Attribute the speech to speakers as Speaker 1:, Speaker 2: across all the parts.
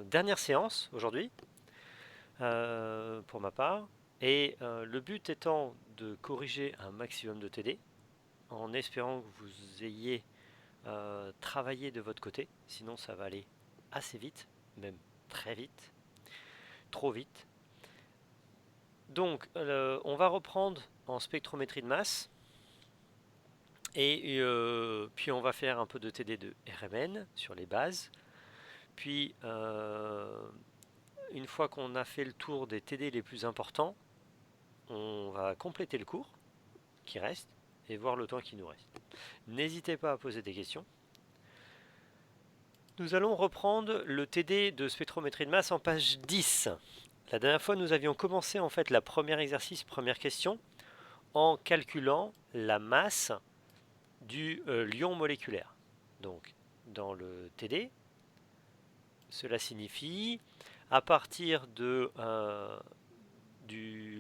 Speaker 1: dernière séance aujourd'hui pour ma part. Et le but étant de corriger un maximum de TD en espérant que vous ayez travaillé de votre côté. Sinon ça va aller assez vite, même très vite, trop vite. Donc on va reprendre en spectrométrie de masse. Et puis on va faire un peu de TD de RMN sur les bases. Puis une fois qu'on a fait le tour des TD les plus importants, on va compléter le cours qui reste et voir le temps qui nous reste. N'hésitez pas à poser des questions. Nous allons reprendre le TD de spectrométrie de masse en page 10. La dernière fois, nous avions commencé en fait la première exercice, première question, en calculant la masse du lion moléculaire. Donc, dans le TD, cela signifie à partir de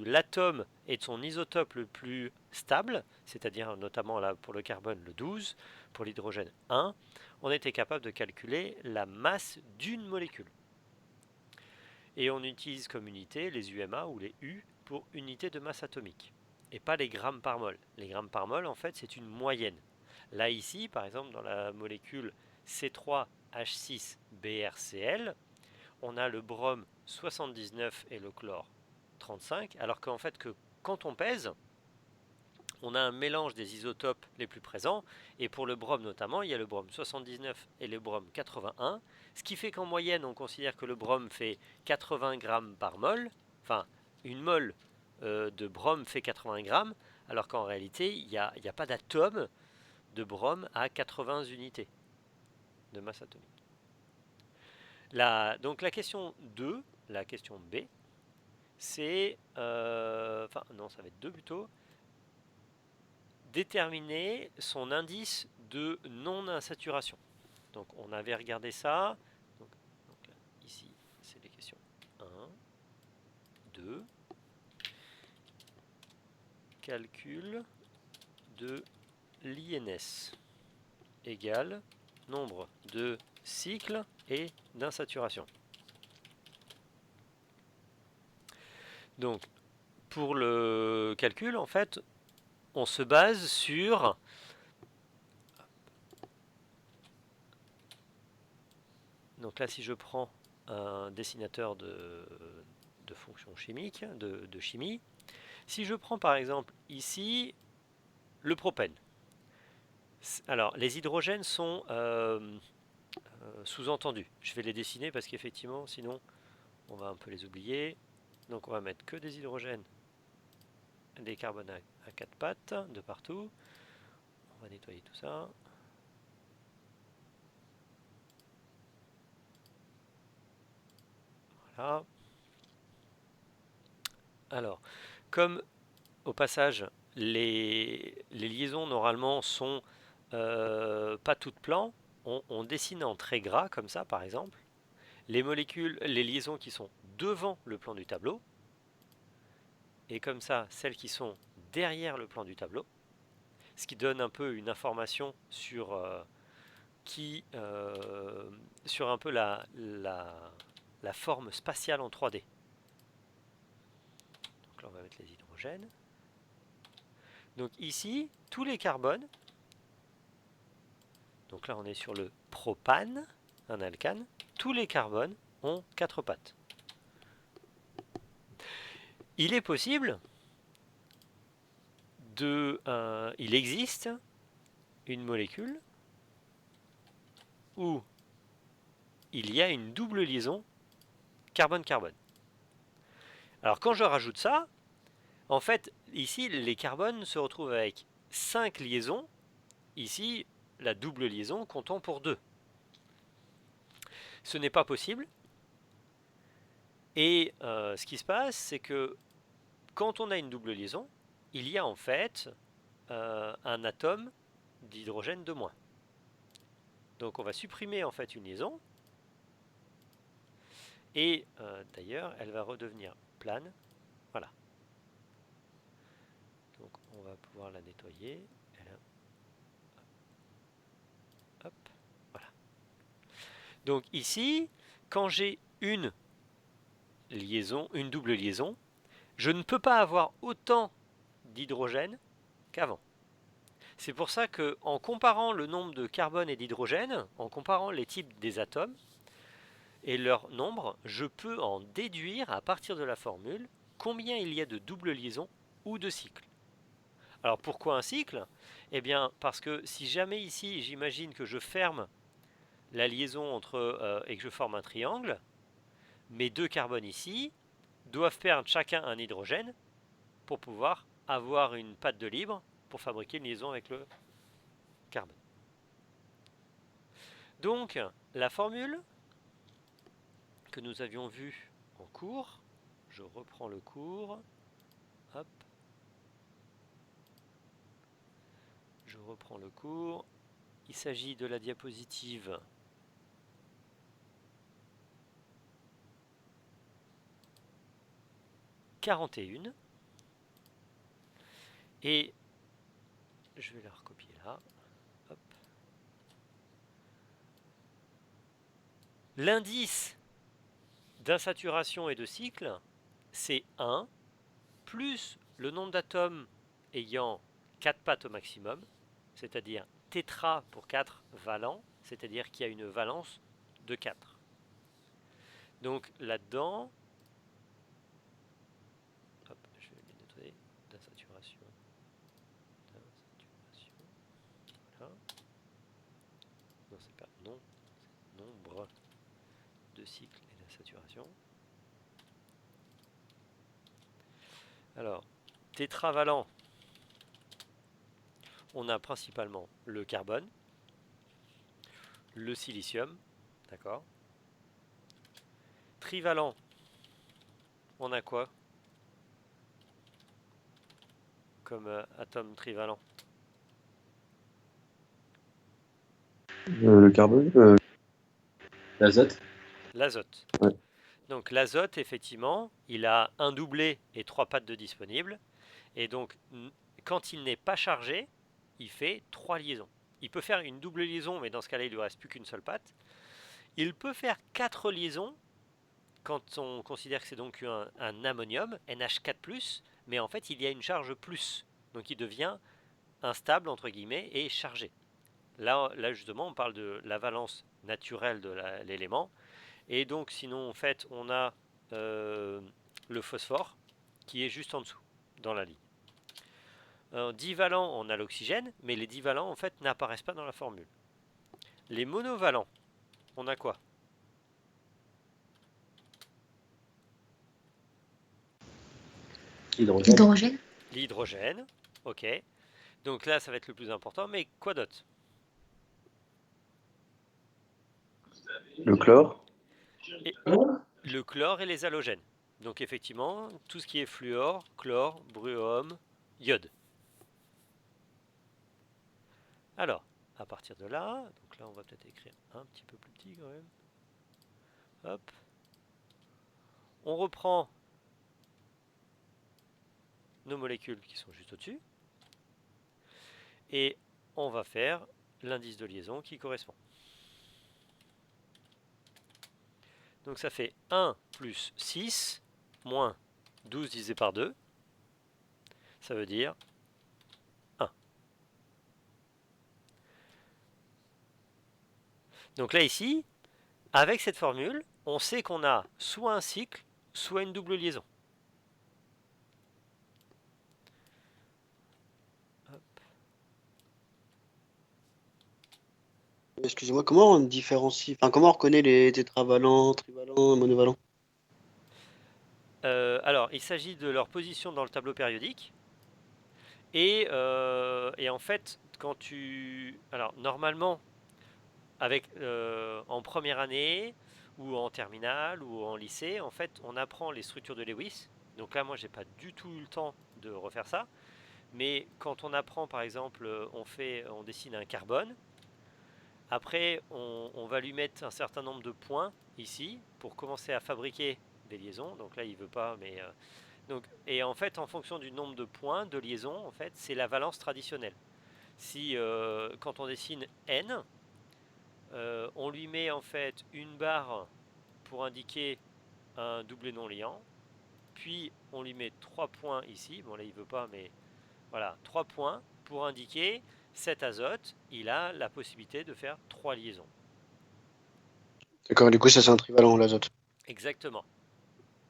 Speaker 1: l'atome et de son isotope le plus stable, c'est-à-dire notamment là pour le carbone le 12, pour l'hydrogène 1, on était capable de calculer la masse d'une molécule. Et on utilise comme unité les UMA ou les U pour unité de masse atomique, et pas les grammes par mol. Les grammes par mol, en fait, c'est une moyenne. Là, ici, par exemple, dans la molécule C3H6BrCl, on a le brome 79 et le chlore 35, alors qu'en fait, quand on pèse, on a un mélange des isotopes les plus présents, et pour le brome notamment, il y a le brome 79 et le brome 81, ce qui fait qu'en moyenne, on considère que le brome fait 80 grammes par mol, enfin, une mol de brome fait 80 grammes, alors qu'en réalité, il n'y a pas d'atome de brome à 80 unités de masse atomique. Donc la question 2, la question B, c'est, enfin non, ça va être 2 plutôt, déterminer son indice de non-insaturation. Donc on avait regardé ça. Donc là, ici, c'est les questions 1, 2. Calcul de l'INS égale nombre de cycles et d'insaturation. Donc pour le calcul, en fait, on se base sur donc là, si je prends un dessinateur de fonctions chimiques, de chimie, si je prends par exemple ici le propène, alors les hydrogènes sont sous-entendus. Je vais les dessiner parce qu'effectivement, sinon, on va un peu les oublier. Donc on va mettre que des hydrogènes, des carbones à 4 pattes de partout. On va nettoyer tout ça. Voilà. Alors, comme au passage, les liaisons normalement sont pas toutes plans, on dessine en trait gras comme ça par exemple les molécules, les liaisons qui sont devant le plan du tableau, et comme ça celles qui sont derrière le plan du tableau, ce qui donne un peu une information sur sur un peu la forme spatiale en 3D. Donc là on va mettre les hydrogènes. Donc ici, tous les carbones, donc là on est sur le propane, un alcane, tous les carbones ont 4 pattes. Il est possible il existe une molécule où il y a une double liaison carbone-carbone. Alors quand je rajoute ça, en fait, ici, les carbones se retrouvent avec 5 liaisons. Ici, la double liaison comptant pour 2. Ce n'est pas possible. Et ce qui se passe, c'est que quand on a une double liaison, il y a en fait un atome d'hydrogène de moins. Donc on va supprimer en fait une liaison. Et d'ailleurs, elle va redevenir plane. Voilà. Donc on va pouvoir la nettoyer. Hop. Voilà. Donc ici, quand j'ai une liaison, une double liaison, je ne peux pas avoir autant d'hydrogène qu'avant. C'est pour ça que, en comparant le nombre de carbone et d'hydrogène, en comparant les types des atomes et leur nombre, je peux en déduire à partir de la formule combien il y a de doubles liaisons ou de cycles. Alors pourquoi un cycle? Eh bien parce que si jamais ici j'imagine que je ferme la liaison entre et que je forme un triangle, mes deux carbones ici doivent perdre chacun un hydrogène pour pouvoir avoir une patte de libre pour fabriquer une liaison avec le carbone. Donc la formule que nous avions vue en cours, je reprends le cours, hop, je reprends le cours, il s'agit de la diapositive 41 et je vais la recopier là. Hop. L'indice d'insaturation et de cycle, c'est 1 plus le nombre d'atomes ayant 4 pattes au maximum, c'est-à-dire tétra pour 4 valents, c'est-à-dire qu'il y a une valence de 4. Donc là-dedans, je vais les noter, d'insaturation, voilà. Non, c'est pas non, c'est nombre de cycles et d'insaturation. Alors, tétravalent, on a principalement le carbone, le silicium, d'accord. Trivalent, on a quoi comme atome trivalent?
Speaker 2: Le carbone, l'azote.
Speaker 1: L'azote.
Speaker 2: Ouais.
Speaker 1: Donc l'azote, effectivement, il a un doublé et 3 pattes de disponibles. Et donc, quand il n'est pas chargé, il fait 3 liaisons. Il peut faire une double liaison, mais dans ce cas-là, il ne lui reste plus qu'une seule patte. Il peut faire 4 liaisons quand on considère que c'est donc un ammonium, NH4+, mais en fait, il y a une charge plus. Donc il devient instable, entre guillemets, et chargé. Là justement, on parle de la valence naturelle de l'élément. Et donc, sinon, en fait, on a le phosphore qui est juste en dessous, dans la ligne. Divalents, on a l'oxygène, mais les divalents, en fait, n'apparaissent pas dans la formule. Les monovalents, on a quoi?
Speaker 3: L'hydrogène.
Speaker 1: L'hydrogène, ok. Donc là, ça va être le plus important, mais quoi d'autre?
Speaker 2: Le chlore.
Speaker 1: Et le chlore et les halogènes. Donc effectivement, tout ce qui est fluor, chlore, bruome, iode. Alors, à partir de là, donc là on va peut-être écrire un petit peu plus petit quand même. Hop. On reprend nos molécules qui sont juste au-dessus. Et on va faire l'indice de liaison qui correspond. Donc ça fait 1 plus 6 moins 12 divisé par 2. Ça veut dire 1. Donc là ici, avec cette formule, on sait qu'on a soit un cycle, soit une double liaison.
Speaker 4: Excusez-moi, comment on différencie, enfin, comment on reconnaît les tétravalents, trivalents, monovalents?
Speaker 1: Alors, il s'agit de leur position dans le tableau périodique. Et en fait, quand tu... Alors, normalement, en première année, ou en terminale, ou en lycée, en fait, on apprend les structures de Lewis. Donc là, moi, j'ai pas du tout eu le temps de refaire ça. Mais quand on apprend, par exemple, on dessine un carbone. Après, on va lui mettre un certain nombre de points ici pour commencer à fabriquer des liaisons. Donc là, il veut pas, mais et en fait, en fonction du nombre de points de liaison, en fait, c'est la valence traditionnelle. Si quand on dessine n, on lui met en fait une barre pour indiquer un doublet non liant. Puis on lui met 3 points ici. Bon là il veut pas, mais voilà, 3 points pour indiquer cet azote. Il a la possibilité de faire 3 liaisons.
Speaker 4: D'accord, du coup, ça c'est un trivalent, l'azote.
Speaker 1: Exactement.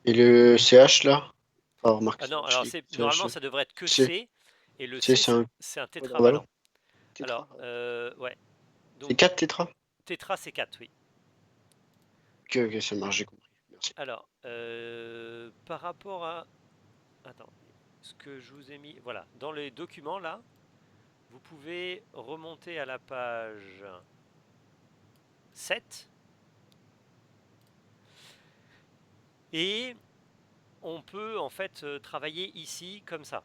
Speaker 4: Et le CH là? Ah, remarque,
Speaker 1: Ah non,
Speaker 4: je
Speaker 1: alors
Speaker 4: dis
Speaker 1: normalement
Speaker 4: CH.
Speaker 1: ça devrait être que
Speaker 4: C.
Speaker 1: C. Et le
Speaker 4: C,
Speaker 1: C
Speaker 4: c'est un
Speaker 1: c'est un
Speaker 4: quadrivalent.
Speaker 1: tétravalent.
Speaker 4: Tétra.
Speaker 1: Alors, ouais.
Speaker 4: C'est
Speaker 1: Donc
Speaker 4: 4 tétra?
Speaker 1: tétra c'est 4, oui.
Speaker 4: Ok, ok, ça marche, j'ai compris. Merci.
Speaker 1: Alors, par rapport à... Attends, ce que je vous ai mis... Voilà, dans les documents là, vous pouvez remonter à la page 7. Et on peut en fait travailler ici comme ça.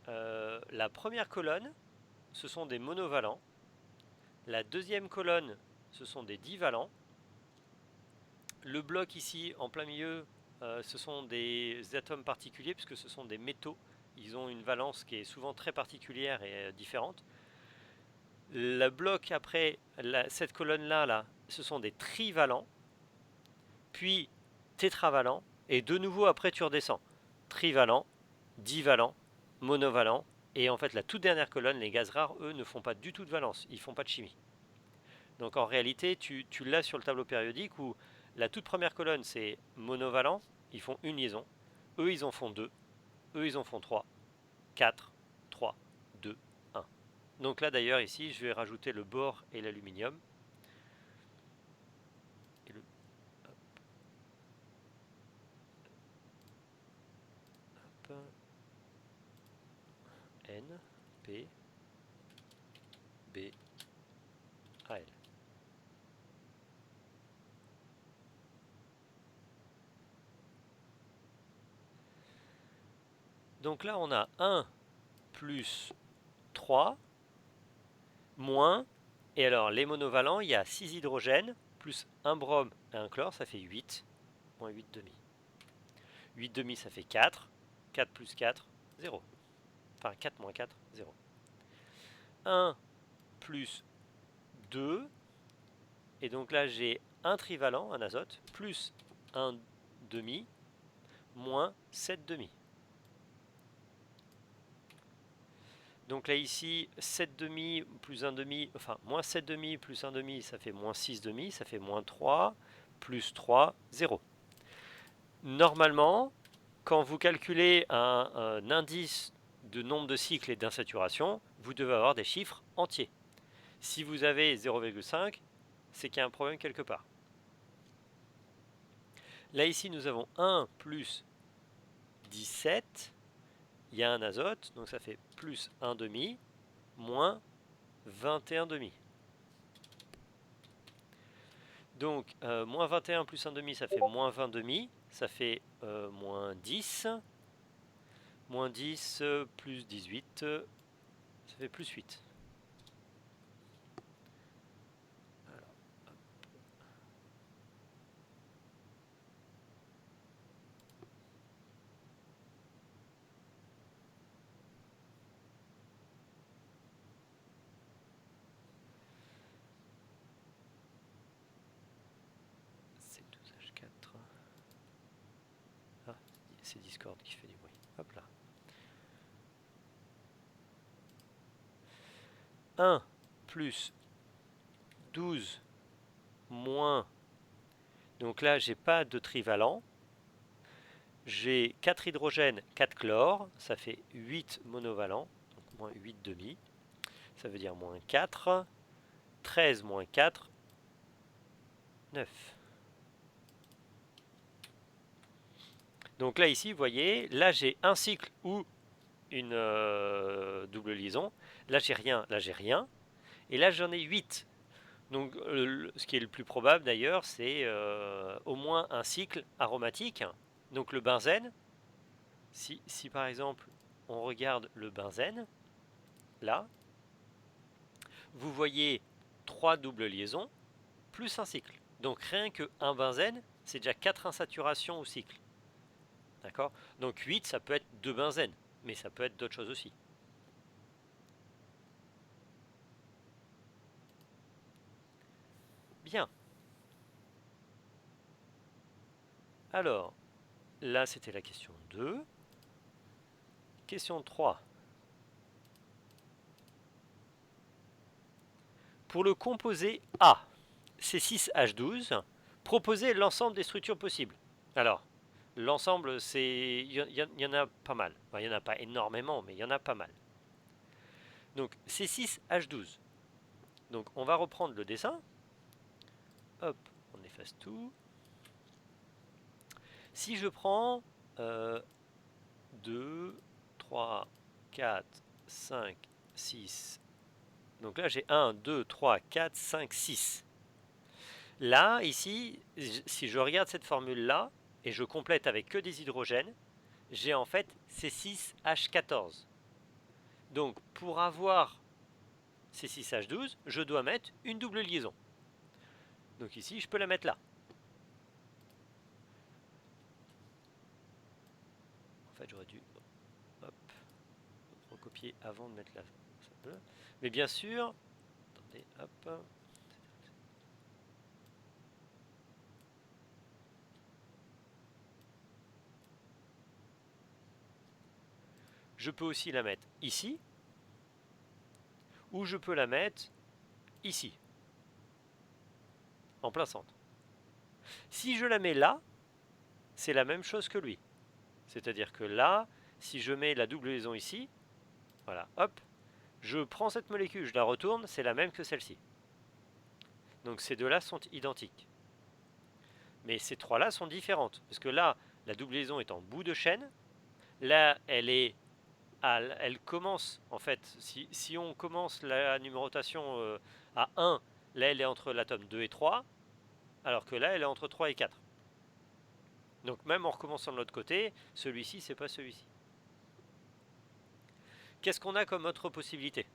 Speaker 1: La première colonne, ce sont des monovalents. La deuxième colonne, ce sont des divalents. Le bloc ici, en plein milieu, ce sont des atomes particuliers, puisque ce sont des métaux. Ils ont une valence qui est souvent très particulière et différente. Le bloc après, cette colonne-là, là, ce sont des trivalents, puis tétravalents, et de nouveau après tu redescends. Trivalent, divalent, monovalent, et en fait la toute dernière colonne, les gaz rares, eux, ne font pas du tout de valence, ils font pas de chimie. Donc en réalité, tu l'as sur le tableau périodique où la toute première colonne c'est monovalent, ils font une liaison, eux ils en font deux, eux ils en font trois, 4, 3, 2, 1. Donc là d'ailleurs ici je vais rajouter le bore et l'aluminium. Et le, hop, N, P, B, A, L. Donc là on a 1 plus 3 moins, et alors les monovalents, il y a 6 hydrogènes plus un brome et un chlore, ça fait 8, moins 8 demi. 8 demi, ça fait 4. 4 plus 4, 0. Enfin, 4 moins 4, 0. 1 plus 2. Et donc là, j'ai un trivalent, un azote, plus un demi, moins 7 demi. Donc là, ici, 7 demi plus 1 demi, enfin, moins 7 demi plus 1 demi, ça fait moins 6 demi, ça fait moins 3, plus 3, 0. Normalement, quand vous calculez un indice de nombre de cycles et d'insaturation, vous devez avoir des chiffres entiers. Si vous avez 0,5, c'est qu'il y a un problème quelque part. Là ici nous avons 1 plus 17, il y a un azote, donc ça fait plus 1 demi, moins 21 demi. Donc moins 21 plus 1 demi, ça fait moins 20 demi, ça fait moins 10. Moins 10 plus 18, ça fait plus 8. Alors, hop. C'est 12H4. Ah, c'est Discord qui fait du bruit. Hop là. 1 plus 12 moins. Donc là, j'ai pas de trivalent. J'ai 4 hydrogènes, 4 chlore. Ça fait 8 monovalents. Donc moins 8 demi. Ça veut dire moins 4. 13 moins 4. 9. Donc là, ici, vous voyez, là, j'ai un cycle ou une double liaison. Là, j'ai rien. Là, j'ai rien. Et là, j'en ai 8. Donc, ce qui est le plus probable d'ailleurs, c'est au moins un cycle aromatique. Donc, le benzène, si par exemple on regarde le benzène, là, vous voyez 3 doubles liaisons plus un cycle. Donc, rien qu'un benzène, c'est déjà 4 insaturations au cycle. D'accord? Donc, 8, ça peut être 2 benzènes, mais ça peut être d'autres choses aussi. Bien. Alors, là c'était la question 2. Question 3. Pour le composé A, C6H12, proposez l'ensemble des structures possibles. Alors, l'ensemble, c'est, il y en a pas mal. Enfin, il n'y en a pas énormément, mais il y en a pas mal. Donc, C6H12. Donc, on va reprendre le dessin. Hop, on efface tout. Si je prends 2, 3, 4, 5, 6. Donc là, j'ai 1, 2, 3, 4, 5, 6. Là, ici, si je regarde cette formule-là, et je complète avec que des hydrogènes, j'ai en fait C6H14. Donc, pour avoir C6H12, je dois mettre une double liaison. Donc ici, je peux la mettre là. En fait, j'aurais dû hop, recopier avant de mettre là. Mais bien sûr, attendez, hop. Je peux aussi la mettre ici, ou je peux la mettre ici, en plein centre. Si je la mets là, c'est la même chose que lui. C'est-à-dire que là, si je mets la double liaison ici, voilà, hop, je prends cette molécule, je la retourne, c'est la même que celle-ci. Donc ces deux-là sont identiques. Mais ces trois-là sont différentes. Parce que là, la double liaison est en bout de chaîne. Là, elle commence, en fait, si on commence la numérotation à 1, là, elle est entre l'atome 2 et 3, alors que là, elle est entre 3 et 4. Donc même en recommençant de l'autre côté, celui-ci, c'est pas celui-ci. Qu'est-ce qu'on a comme autre possibilité?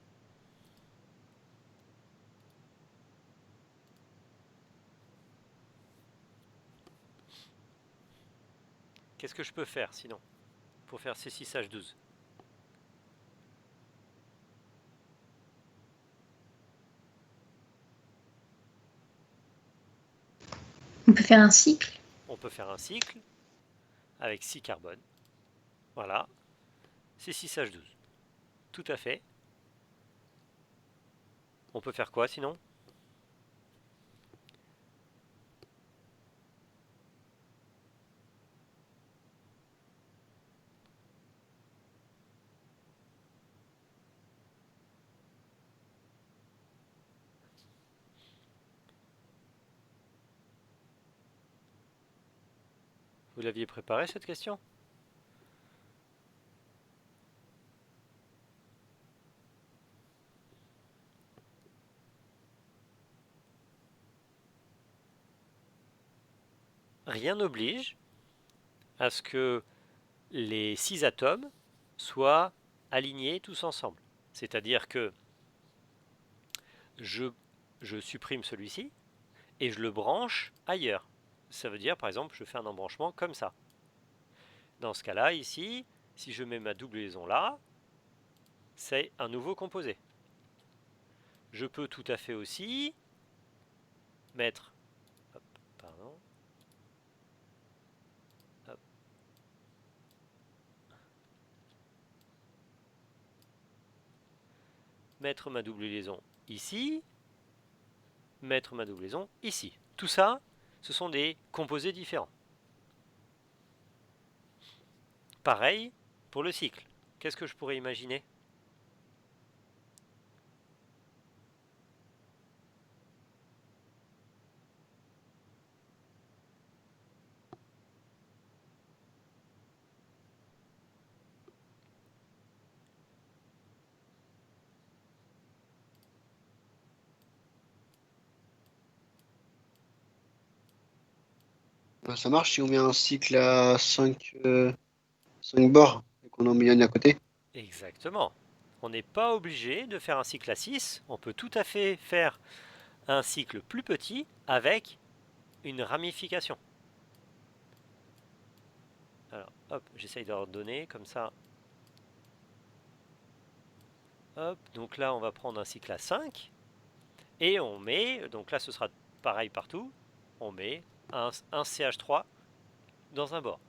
Speaker 1: Qu'est-ce que je peux faire sinon pour faire C6H12?
Speaker 3: On peut faire un cycle.
Speaker 1: On peut faire un cycle avec 6 carbones. Voilà, C6H12. Tout à fait. On peut faire quoi sinon? Vous l'aviez préparé cette question? Rien n'oblige à ce que les 6 atomes soient alignés tous ensemble. C'est-à-dire que je supprime celui-ci et je le branche ailleurs. Ça veut dire, par exemple, je fais un embranchement comme ça. Dans ce cas-là, ici, si je mets ma double liaison là, c'est un nouveau composé. Je peux tout à fait aussi mettre... Hop, pardon. Hop. Mettre ma double liaison ici, mettre ma double liaison ici. Tout ça, ce sont des composés différents. Pareil pour le cycle. Qu'est-ce que je pourrais imaginer?
Speaker 4: Bah, ça marche si on met un cycle à 5 bords et qu'on en met un à côté.
Speaker 1: Exactement. On n'est pas obligé de faire un cycle à 6. On peut tout à fait faire un cycle plus petit avec une ramification. Alors, hop, j'essaye de redonner comme ça. Hop, donc là, on va prendre un cycle à 5. Et on met, donc là, ce sera pareil partout. On met un CH3 dans un bord.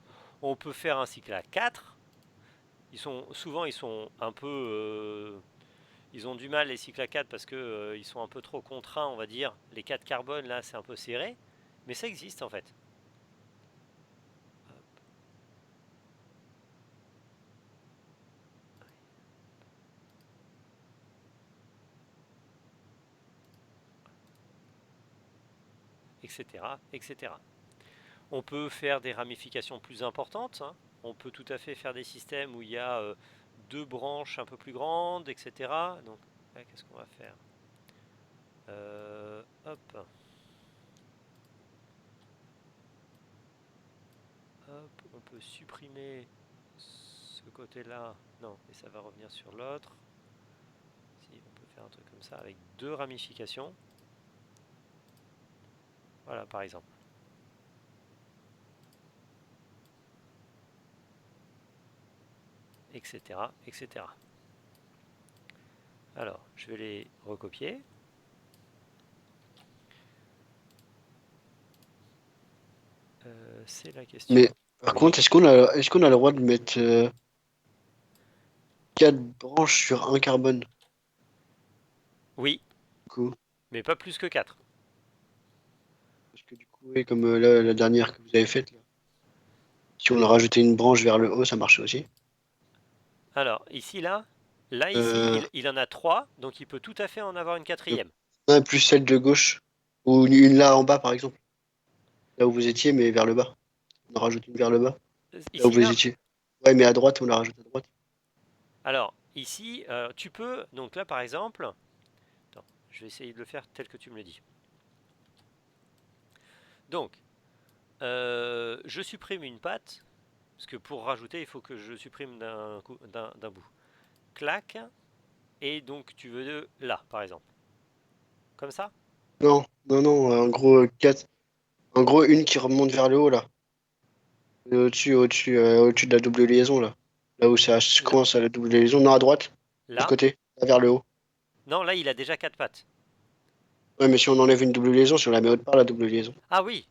Speaker 1: On peut faire un cycle à 4. Souvent, ils sont un peu... ils ont du mal les cycles à 4 parce que ils sont un peu trop contraints, on va dire. Les 4 carbones, là, c'est un peu serré. Mais ça existe, en fait. Etc., etc. On peut faire des ramifications plus importantes. Hein. On peut tout à fait faire des systèmes où il y a 2 branches un peu plus grandes, etc. Donc, ouais, qu'est-ce qu'on va faire? Hop. Hop, on peut supprimer ce côté-là. Non, et ça va revenir sur l'autre. Si, on peut faire un truc comme ça avec 2 ramifications. Voilà, par exemple. Etc., etc. Alors, je vais les recopier. C'est la question.
Speaker 4: Mais par
Speaker 1: Oui.
Speaker 4: contre, est-ce qu'on a le droit de mettre 4 branches sur un carbone?
Speaker 1: Oui,
Speaker 4: Du coup,
Speaker 1: mais pas plus que 4.
Speaker 4: parce que du coup, oui, comme là, la dernière que vous avez faite, là. Si on a rajouté une branche vers le haut, ça marchait aussi.
Speaker 1: Alors, ici, là, ici,
Speaker 4: Euh,
Speaker 1: il en a 3, donc il peut tout à fait en avoir une quatrième.
Speaker 4: plus celle de gauche. Ou une là en bas, par exemple. Là où vous étiez, mais vers le bas. On en rajoute une vers le bas. Là où
Speaker 1: Ici,
Speaker 4: vous
Speaker 1: là.
Speaker 4: étiez. Ouais, mais à droite, on la rajoute à droite.
Speaker 1: Alors, ici, tu peux, donc là, par exemple, attends, je vais essayer de le faire tel que tu me le dis. Donc, je supprime une patte, parce que pour rajouter, il faut que je supprime d'un bout. Clac, et donc tu veux là, par exemple. Comme ça?
Speaker 4: Non, non, non, en gros, 4. En gros, une qui remonte vers le haut, là. Au-dessus de la double liaison, là. Là où ça
Speaker 1: Là,
Speaker 4: commence à la double liaison. Non, à droite, de ce
Speaker 1: là.
Speaker 4: côté, là, vers le haut.
Speaker 1: Non, là, il a déjà 4 pattes.
Speaker 4: Ouais, mais si on enlève une double liaison, si on la met autre part, la double liaison,
Speaker 1: Ah oui,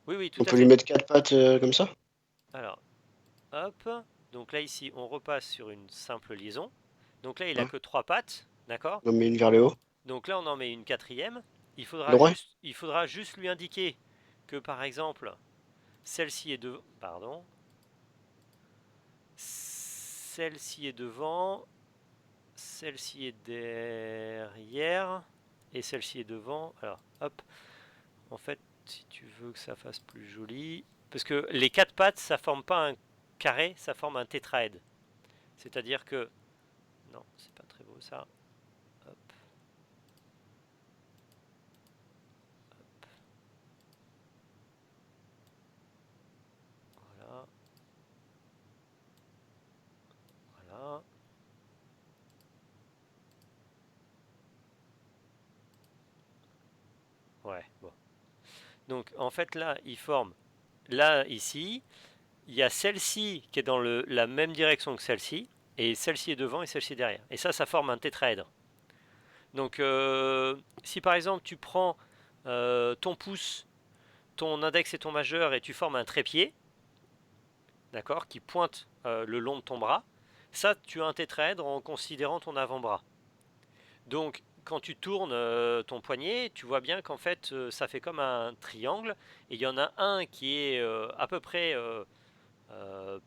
Speaker 1: oui, oui, tout
Speaker 4: on
Speaker 1: à
Speaker 4: peut lui
Speaker 1: fait.
Speaker 4: mettre 4 pattes comme ça?
Speaker 1: Alors, hop. Donc là, ici, on repasse sur une simple liaison. Donc là, il a
Speaker 4: Ouais.
Speaker 1: que 3 pattes, d'accord?
Speaker 4: On en met une vers le haut.
Speaker 1: Donc là, on en met une quatrième.
Speaker 4: Droit?
Speaker 1: Il faudra juste lui indiquer que, par exemple, celle-ci est de... Pardon. Celle-ci est devant. Celle-ci est derrière. Et celle-ci est devant. Alors, hop. En fait, si tu veux que ça fasse plus joli... Parce que les 4 pattes, ça forme pas un carré, ça forme un tétraède. C'est-à-dire que... Non, c'est pas très beau ça. Hop. Voilà. Voilà. Ouais, bon. Donc en fait là, il forme, là ici, il y a celle-ci qui est dans la même direction que celle-ci, et celle-ci est devant et celle-ci est derrière. Et ça forme un tétraèdre. Donc si par exemple tu prends ton pouce, ton index et ton majeur et tu formes un trépied, d'accord, qui pointe le long de ton bras, ça tu as un tétraèdre en considérant ton avant-bras. Donc, quand tu tournes ton poignet, tu vois bien qu'en fait, ça fait comme un triangle. Et il y en a un qui est à peu près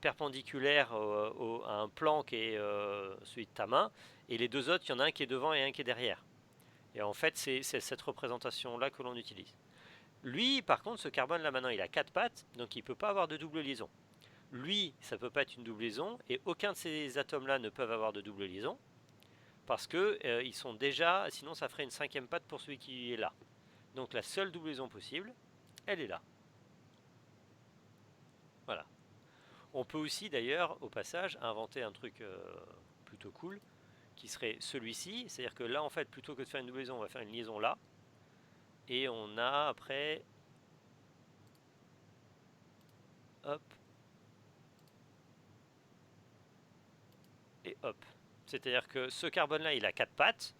Speaker 1: perpendiculaire à un plan qui est celui de ta main. Et les 2 autres, il y en a un qui est devant et un qui est derrière. Et en fait, c'est cette représentation-là que l'on utilise. Lui, par contre, ce carbone-là, maintenant, il a 4 pattes, donc il ne peut pas avoir de double liaison. Lui, ça ne peut pas être une double liaison, et aucun de ces atomes-là ne peuvent avoir de double liaison. Parce que ils sont déjà, sinon ça ferait une 5e patte pour celui qui est là. Donc la seule doublison possible, elle est là. Voilà. On peut aussi d'ailleurs, au passage, inventer un truc plutôt cool, qui serait celui-ci. C'est-à-dire que là, en fait, plutôt que de faire une doublison, on va faire une liaison là. Et on a après... Hop. Et hop. C'est-à-dire que ce carbone-là, il a 4 pattes.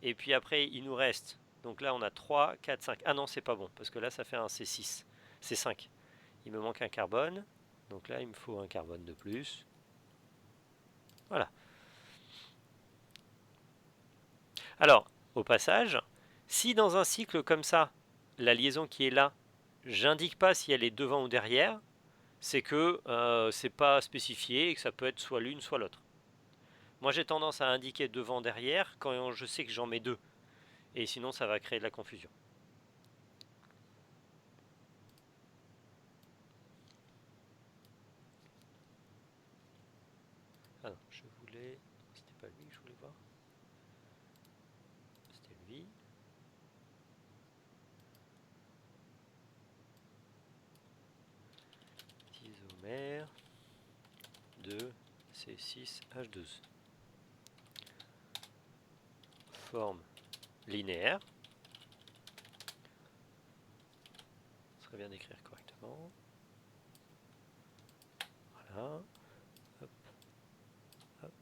Speaker 1: Et puis après, il nous reste... Donc là, on a 3, 4, 5. Ah non, c'est pas bon, parce que là, ça fait un C6. C5. Il me manque un carbone. Donc là, il me faut un carbone de plus. Voilà. Alors, au passage, si dans un cycle comme ça, la liaison qui est là, j'indique pas si elle est devant ou derrière, c'est que c'est pas spécifié et que ça peut être soit l'une soit l'autre. Moi j'ai tendance à indiquer devant derrière quand je sais que j'en mets deux. Et sinon ça va créer de la confusion. Ah non, je voulais. C'était pas lui que je voulais voir. C'était lui. Isomère de C6H12. Forme linéaire. Ce serait bien d'écrire correctement. Voilà. Hop. Hop.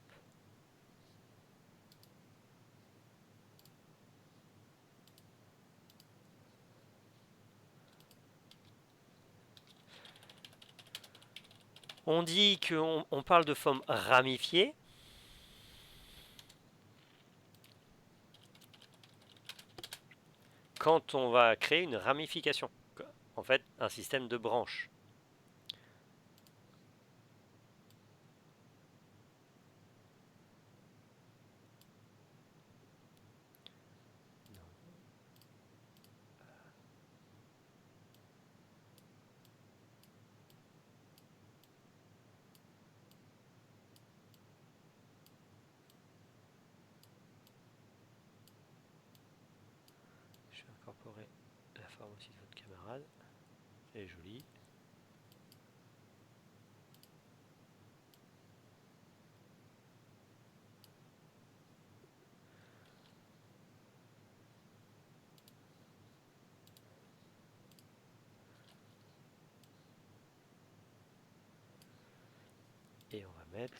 Speaker 1: On dit qu'on parle de forme ramifiée. Quand on va créer une ramification. En fait, un système de branches. Je vais incorporer la forme aussi de votre camarade. Elle est jolie. Et on va mettre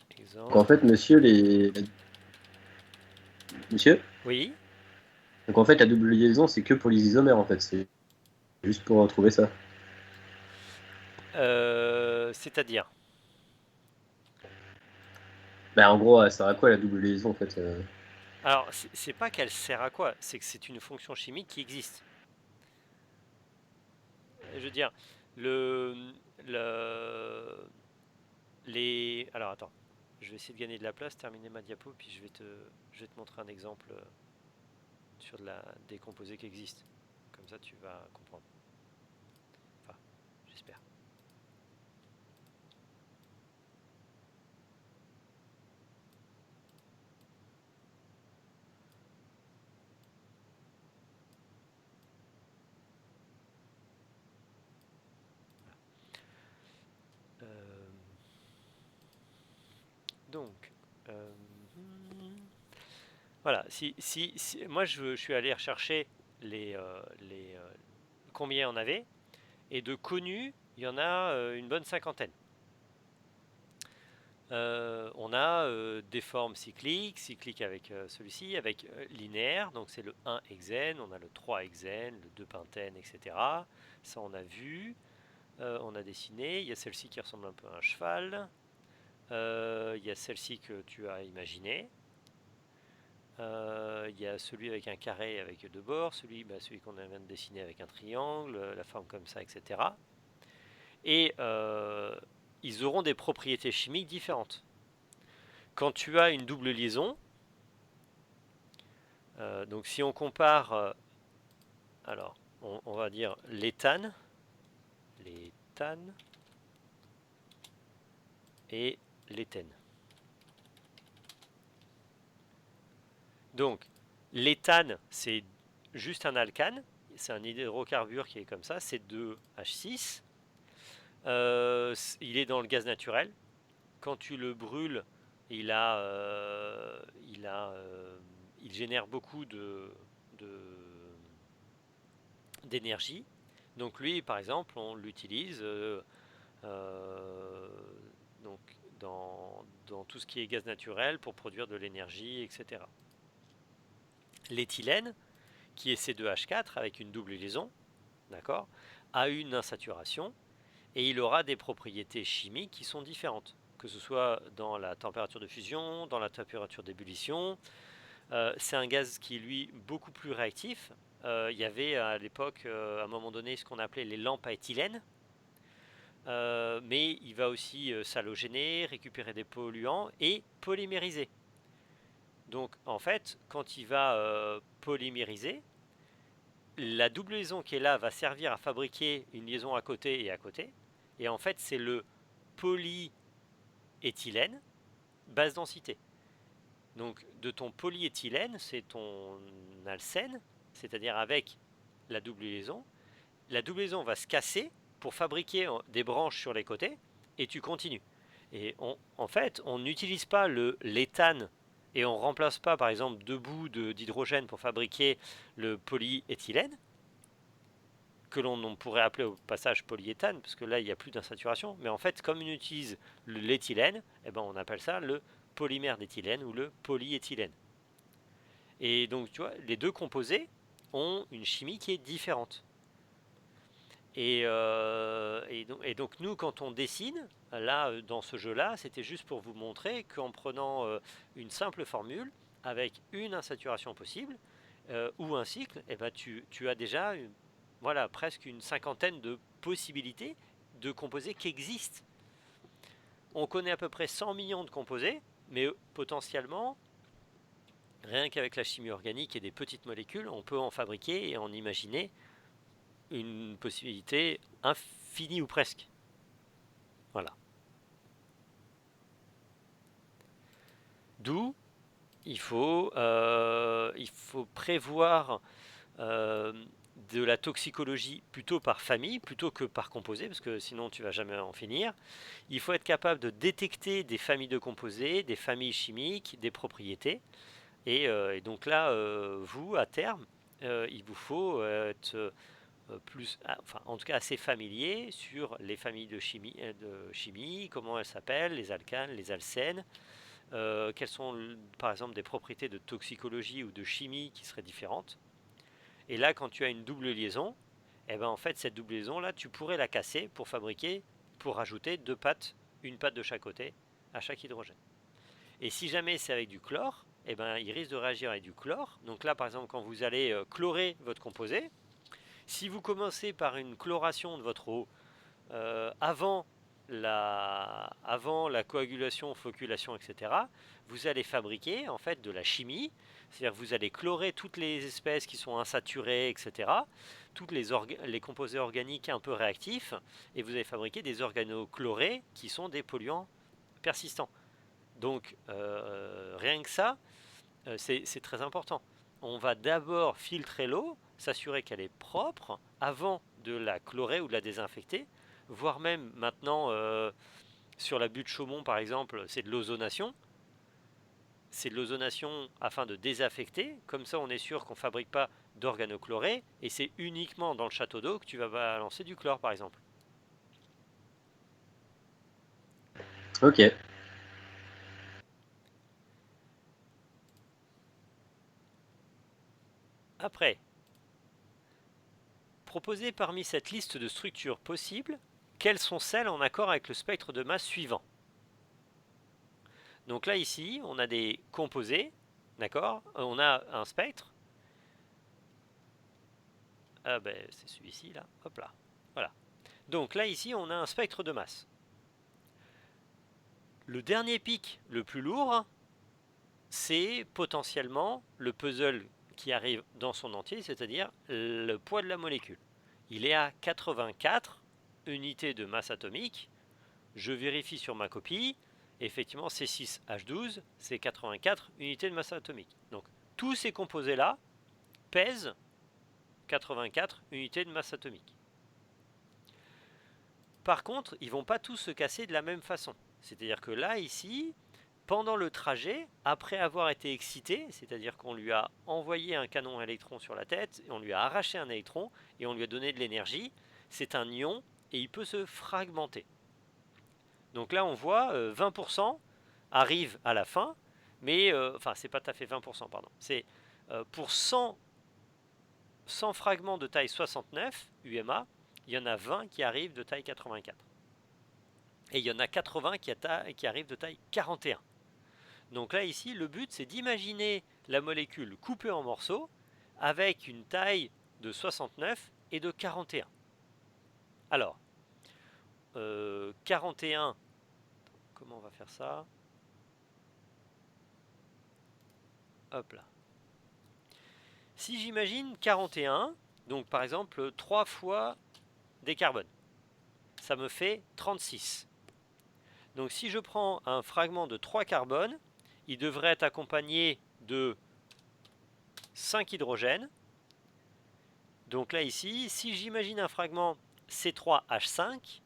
Speaker 1: exemple.
Speaker 2: Donc, en fait, monsieur, monsieur.
Speaker 1: Oui.
Speaker 2: Donc en fait, la double liaison, c'est que pour les isomères, en fait. C'est juste pour retrouver ça.
Speaker 1: C'est-à-dire.
Speaker 2: Bah, en gros, ça sert à quoi la double liaison, en fait
Speaker 1: Alors, c'est pas qu'elle sert à quoi, c'est que c'est une fonction chimique qui existe. Je veux dire, le, les. Alors attends, je vais essayer de gagner de la place, terminer ma diapo, puis je vais te montrer un exemple sur des composés qui existent. Comme ça, tu vas comprendre. Enfin, j'espère. Donc, voilà. Moi, je suis allé rechercher combien il y en avait, et de connus, il y en a une bonne cinquantaine. On a des formes cycliques avec celui-ci, avec linéaire, donc c'est le 1-hexène, on a le 3-hexène, le 2-pentène, etc. Ça on a vu, on a dessiné, il y a celle-ci qui ressemble un peu à un cheval, il y a celle-ci que tu as imaginée, il y a celui avec un carré avec deux bords, celui qu'on vient de dessiner avec un triangle, la forme comme ça, etc. Et ils auront des propriétés chimiques différentes. Quand tu as une double liaison, donc si on compare, alors on va dire l'éthane et l'éthène. Donc l'éthane c'est juste un alcane, c'est un hydrocarbure qui est comme ça, c'est 2H6. Il est dans le gaz naturel. Quand tu le brûles, il génère beaucoup d'énergie. Donc lui, par exemple, on l'utilise donc dans tout ce qui est gaz naturel pour produire de l'énergie, etc. L'éthylène, qui est C2H4 avec une double liaison, d'accord, a une insaturation et il aura des propriétés chimiques qui sont différentes, que ce soit dans la température de fusion, dans la température d'ébullition. C'est un gaz qui est lui beaucoup plus réactif. Il y avait à l'époque, à un moment donné, ce qu'on appelait les lampes à éthylène. Mais il va aussi s'halogéner, récupérer des polluants et polymériser. Donc en fait, quand il va polymériser, la double liaison qui est là va servir à fabriquer une liaison à côté et à côté. Et en fait, c'est le polyéthylène basse densité. Donc de ton polyéthylène, c'est ton alcène, c'est-à-dire avec la double liaison. La double liaison va se casser pour fabriquer des branches sur les côtés et tu continues. Et en fait, on n'utilise pas l'éthane et on ne remplace pas par exemple deux bouts d'hydrogène pour fabriquer le polyéthylène, que l'on pourrait appeler au passage polyéthane, parce que là il n'y a plus d'insaturation, mais en fait comme on utilise l'éthylène, eh ben, on appelle ça le polymère d'éthylène ou le polyéthylène. Et donc tu vois, les deux composés ont une chimie qui est différente. Et donc nous, quand on dessine, là, dans ce jeu-là, c'était juste pour vous montrer qu'en prenant une simple formule, avec une insaturation possible, ou un cycle, eh ben, tu as déjà voilà, presque une cinquantaine de possibilités de composés qui existent. On connaît à peu près 100 millions de composés, mais potentiellement, rien qu'avec la chimie organique et des petites molécules, on peut en fabriquer et en imaginer une possibilité infinie ou presque. Voilà. D'où il faut prévoir de la toxicologie plutôt par famille plutôt que par composé, parce que sinon tu vas jamais en finir. Il faut être capable de détecter des familles de composés, des familles chimiques, des propriétés. Et donc là, vous, à terme, il vous faut être plus, enfin, en tout cas assez familier sur les familles de chimie, comment elles s'appellent, les alcanes, les alcènes, quelles sont par exemple des propriétés de toxicologie ou de chimie qui seraient différentes. Et là, quand tu as une double liaison, eh ben, en fait, cette double liaison là, tu pourrais la casser pour rajouter deux pattes, une patte de chaque côté à chaque hydrogène. Et si jamais c'est avec du chlore, eh ben, il risque de réagir avec du chlore. Donc là, par exemple, quand vous allez chlorer votre composé, si vous commencez par une chloration de votre eau avant la coagulation, floculation, etc., vous allez fabriquer en fait de la chimie, c'est-à-dire que vous allez chlorer toutes les espèces qui sont insaturées, etc., toutes les composés organiques un peu réactifs, et vous allez fabriquer des organochlorés qui sont des polluants persistants. Donc rien que ça, c'est très important. On va d'abord filtrer l'eau, s'assurer qu'elle est propre avant de la chlorer ou de la désinfecter, voire même maintenant sur la butte Chaumont par exemple, c'est de l'ozonation. C'est de l'ozonation afin de désaffecter, comme ça on est sûr qu'on ne fabrique pas d'organochlorés, et c'est uniquement dans le château d'eau que tu vas balancer du chlore par exemple.
Speaker 2: Ok.
Speaker 1: Après, proposez parmi cette liste de structures possibles, quelles sont celles en accord avec le spectre de masse suivant. Donc là ici, on a des composés, d'accord. On a un spectre. Ah ben c'est celui-ci là, hop là, voilà. Donc là ici, on a un spectre de masse. Le dernier pic le plus lourd, c'est potentiellement le puzzle qui arrive dans son entier, c'est-à-dire le poids de la molécule. Il est à 84 unités de masse atomique. Je vérifie sur ma copie. Effectivement, C6H12, c'est 84 unités de masse atomique. Donc, tous ces composés-là pèsent 84 unités de masse atomique. Par contre, ils ne vont pas tous se casser de la même façon. C'est-à-dire que là, ici, pendant le trajet, après avoir été excité, c'est-à-dire qu'on lui a envoyé un canon à électrons sur la tête, et on lui a arraché un électron, et on lui a donné de l'énergie, c'est un ion, et il peut se fragmenter. Donc là, on voit 20% arrive à la fin, mais, enfin, c'est pas tout à fait 20%, pardon. C'est pour 100 fragments de taille 69, UMA, il y en a 20 qui arrivent de taille 84. Et il y en a 80 qui arrivent de taille 41. Donc là, ici, le but, c'est d'imaginer la molécule coupée en morceaux avec une taille de 69 et de 41. Alors, 41, comment on va faire ça? Hop là. Si j'imagine 41, donc par exemple 3 fois des carbones, ça me fait 36. Donc si je prends un fragment de 3 carbones, il devrait être accompagné de 5 hydrogènes. Donc là ici, si j'imagine un fragment C3H5,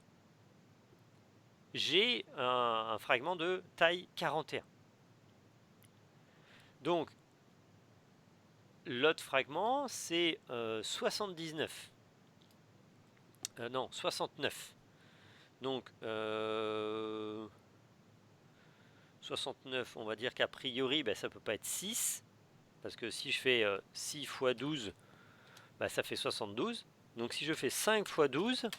Speaker 1: j'ai un fragment de taille 41. Donc l'autre fragment c'est 79. Non, 69. Donc 69, on va dire qu'a priori ça peut pas être 6. Parce que si je fais 6 x 12, ça fait 72. Donc si je fais 5 x 12,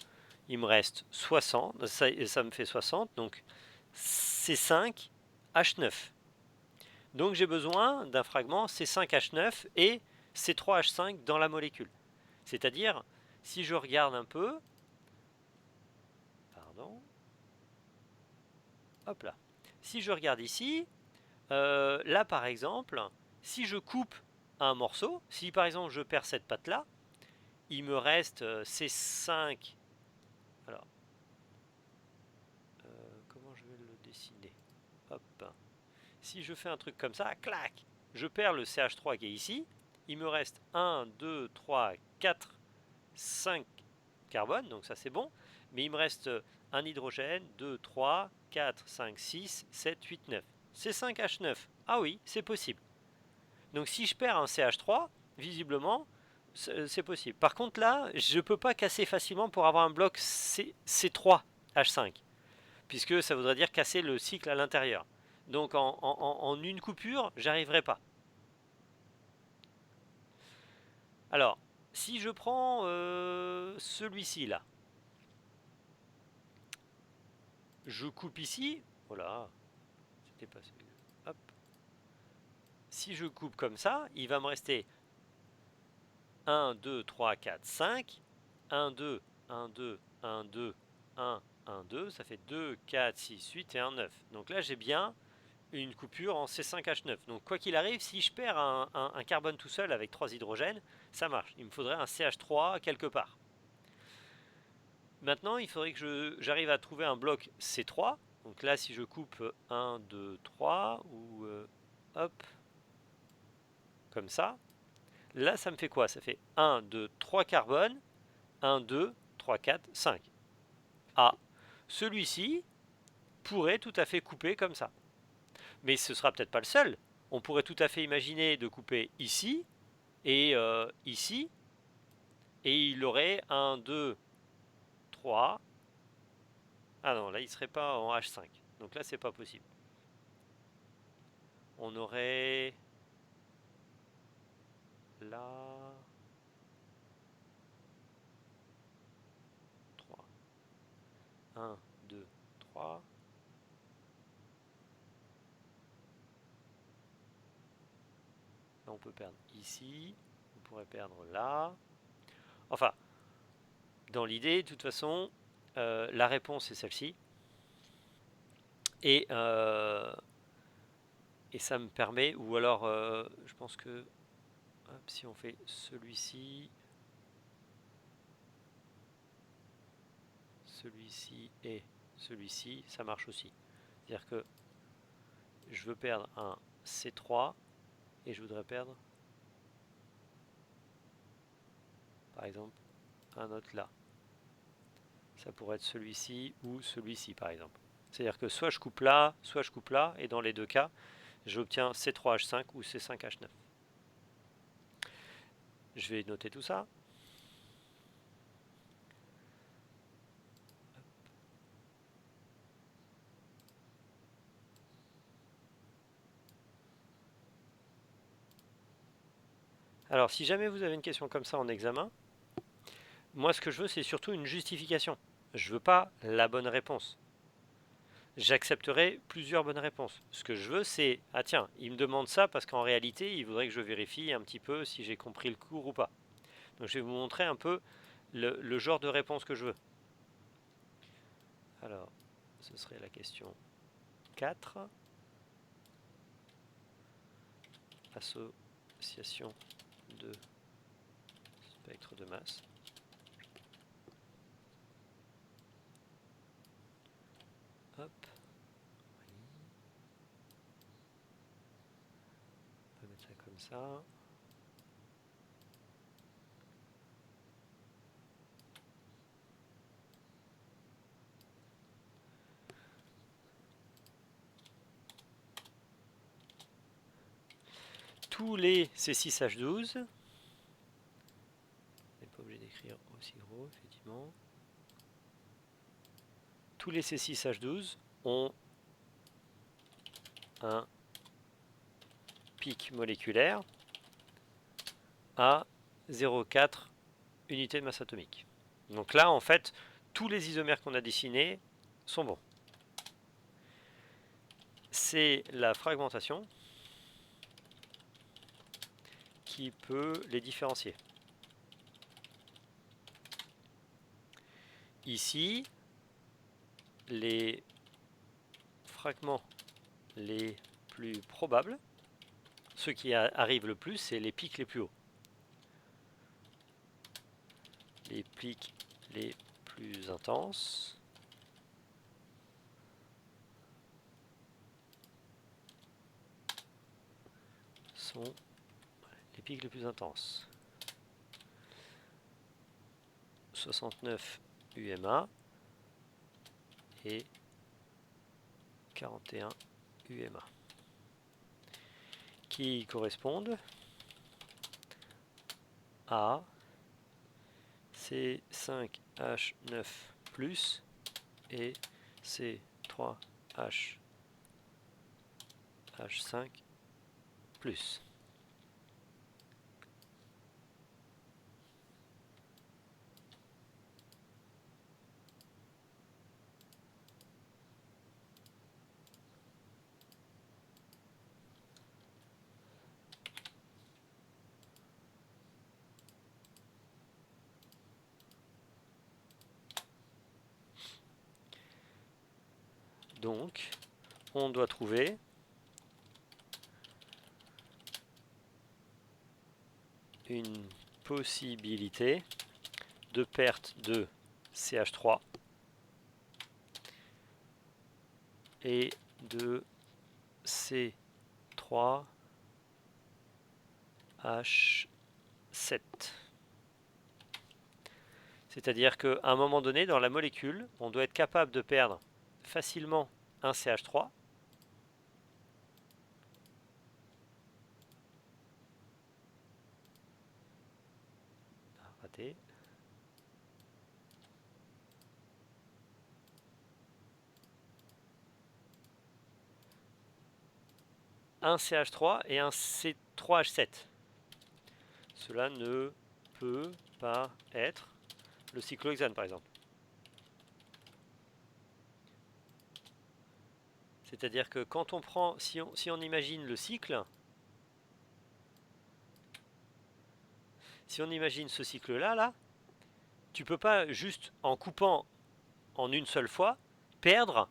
Speaker 1: il me reste 60. Ça me fait 60. Donc C5 H9. Donc j'ai besoin d'un fragment C5H9 et C3H5 dans la molécule. C'est-à-dire, si je regarde un peu, pardon, hop là. Si je regarde ici, là par exemple, si je coupe un morceau, si par exemple je perds cette patte-là, il me reste C5. Alors, comment je vais le dessiner? Hop. Si je fais un truc comme ça, clac, je perds le CH3 qui est ici. Il me reste 1, 2, 3, 4, 5 carbones, donc ça c'est bon. Mais il me reste un hydrogène, 2, 3, 4, 5, 6, 7, 8, 9. C5H9, ah oui, c'est possible. Donc si je perds un CH3, visiblement, c'est possible. Par contre là, je ne peux pas casser facilement pour avoir un bloc C3H5, puisque ça voudrait dire casser le cycle à l'intérieur. Donc en une coupure, j'arriverai pas. Alors, si je prends celui-ci là, je coupe ici. Voilà, c'était pas celui-là. Hop. Si je coupe comme ça, il va me rester 1, 2, 3, 4, 5. 1, 2, 1, 2, 1, 2, 1, 1, 2. Ça fait 2, 4, 6, 8 et 1, 9. Donc là, j'ai bien une coupure en C5H9. Donc quoi qu'il arrive, si je perds un carbone tout seul avec 3 hydrogènes, ça marche. Il me faudrait un CH3 quelque part. Maintenant, il faudrait que j'arrive à trouver un bloc C3. Donc là, si je coupe 1, 2, 3, ou hop, comme ça, là, ça me fait quoi? Ça fait 1, 2, 3 carbones, 1, 2, 3, 4, 5. Ah, celui-ci pourrait tout à fait couper comme ça. Mais ce ne sera peut-être pas le seul. On pourrait tout à fait imaginer de couper ici et ici. Et il aurait 1, 2, 3. Ah non, là il ne serait pas en H5. Donc là c'est pas possible. On aurait là 3. 1, 2, 3. Là on peut perdre ici. On pourrait perdre là. Enfin, dans l'idée, de toute façon, la réponse est celle-ci. Et ça me permet, ou alors je pense que hop, si on fait celui-ci, celui-ci et celui-ci, ça marche aussi. C'est-à-dire que je veux perdre un C3 et je voudrais perdre, par exemple, un autre là. Ça pourrait être celui-ci ou celui-ci, par exemple. C'est-à-dire que soit je coupe là, et dans les deux cas, j'obtiens C3H5 ou C5H9. Je vais noter tout ça. Alors, si jamais vous avez une question comme ça en examen, Moi, ce que je veux, c'est surtout une justification. Je veux pas la bonne réponse. J'accepterai plusieurs bonnes réponses. Ce que je veux, c'est ah tiens, il me demande ça parce qu'en réalité, il voudrait que je vérifie un petit peu si j'ai compris le cours ou pas. Donc, je vais vous montrer un peu le genre de réponse que je veux. Alors, ce serait la question 4. Association de spectre de masse. Hop. On va mettre ça comme ça. Tous les C6H12, on n'est pas obligé d'écrire aussi gros, effectivement. Tous les C6H12 ont un pic moléculaire à 0,4 unités de masse atomique. Donc là, en fait, tous les isomères qu'on a dessinés sont bons. C'est la fragmentation qui peut les différencier. Ici, les fragments les plus probables, ceux qui arrivent le plus, c'est les pics les plus hauts. Les pics les plus intenses sont les pics les plus intenses. 69 UMA et 41 UMA qui correspondent à C5H9 plus et C3H5 plus. Donc, on doit trouver une possibilité de perte de CH3 et de C3H7. C'est-à-dire qu'à un moment donné, dans la molécule, on doit être capable de perdre facilement un CH3 raté. Un CH3 et un C3H7. Cela ne peut pas être le cyclohexane par exemple. C'est-à-dire que quand on prend, si on imagine le cycle, si on imagine ce cycle-là, là, tu peux pas juste en coupant en une seule fois perdre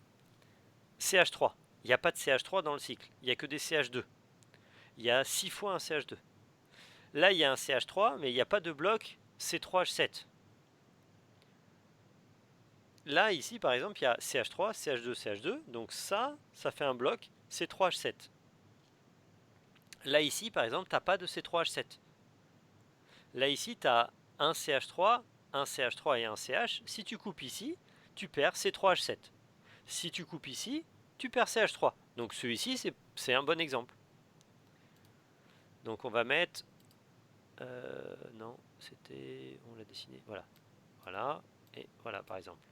Speaker 1: CH3. Il n'y a pas de CH3 dans le cycle, il n'y a que des CH2. Il y a 6 fois un CH2. Là, il y a un CH3, mais il n'y a pas de bloc C3H7. Là, ici, par exemple, il y a CH3, CH2, CH2. Donc ça fait un bloc C3H7. Là, ici, par exemple, tu n'as pas de C3H7. Là, ici, tu as un CH3, un CH3 et un CH. Si tu coupes ici, tu perds C3H7. Si tu coupes ici, tu perds CH3. Donc celui-ci, c'est un bon exemple. Donc on va mettre... non, c'était... On l'a dessiné. Voilà. Voilà. Et voilà, par exemple.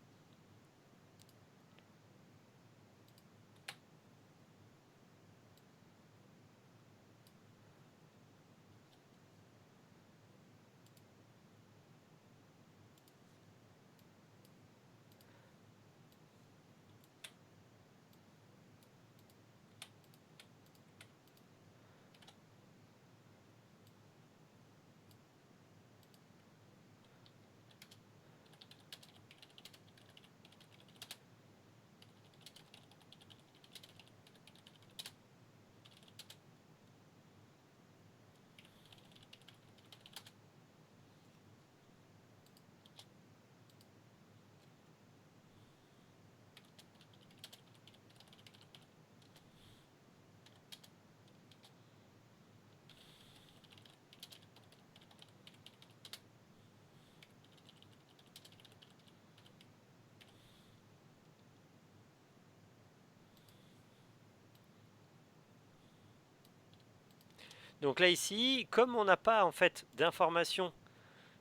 Speaker 1: Donc là ici, comme on n'a pas en fait d'informations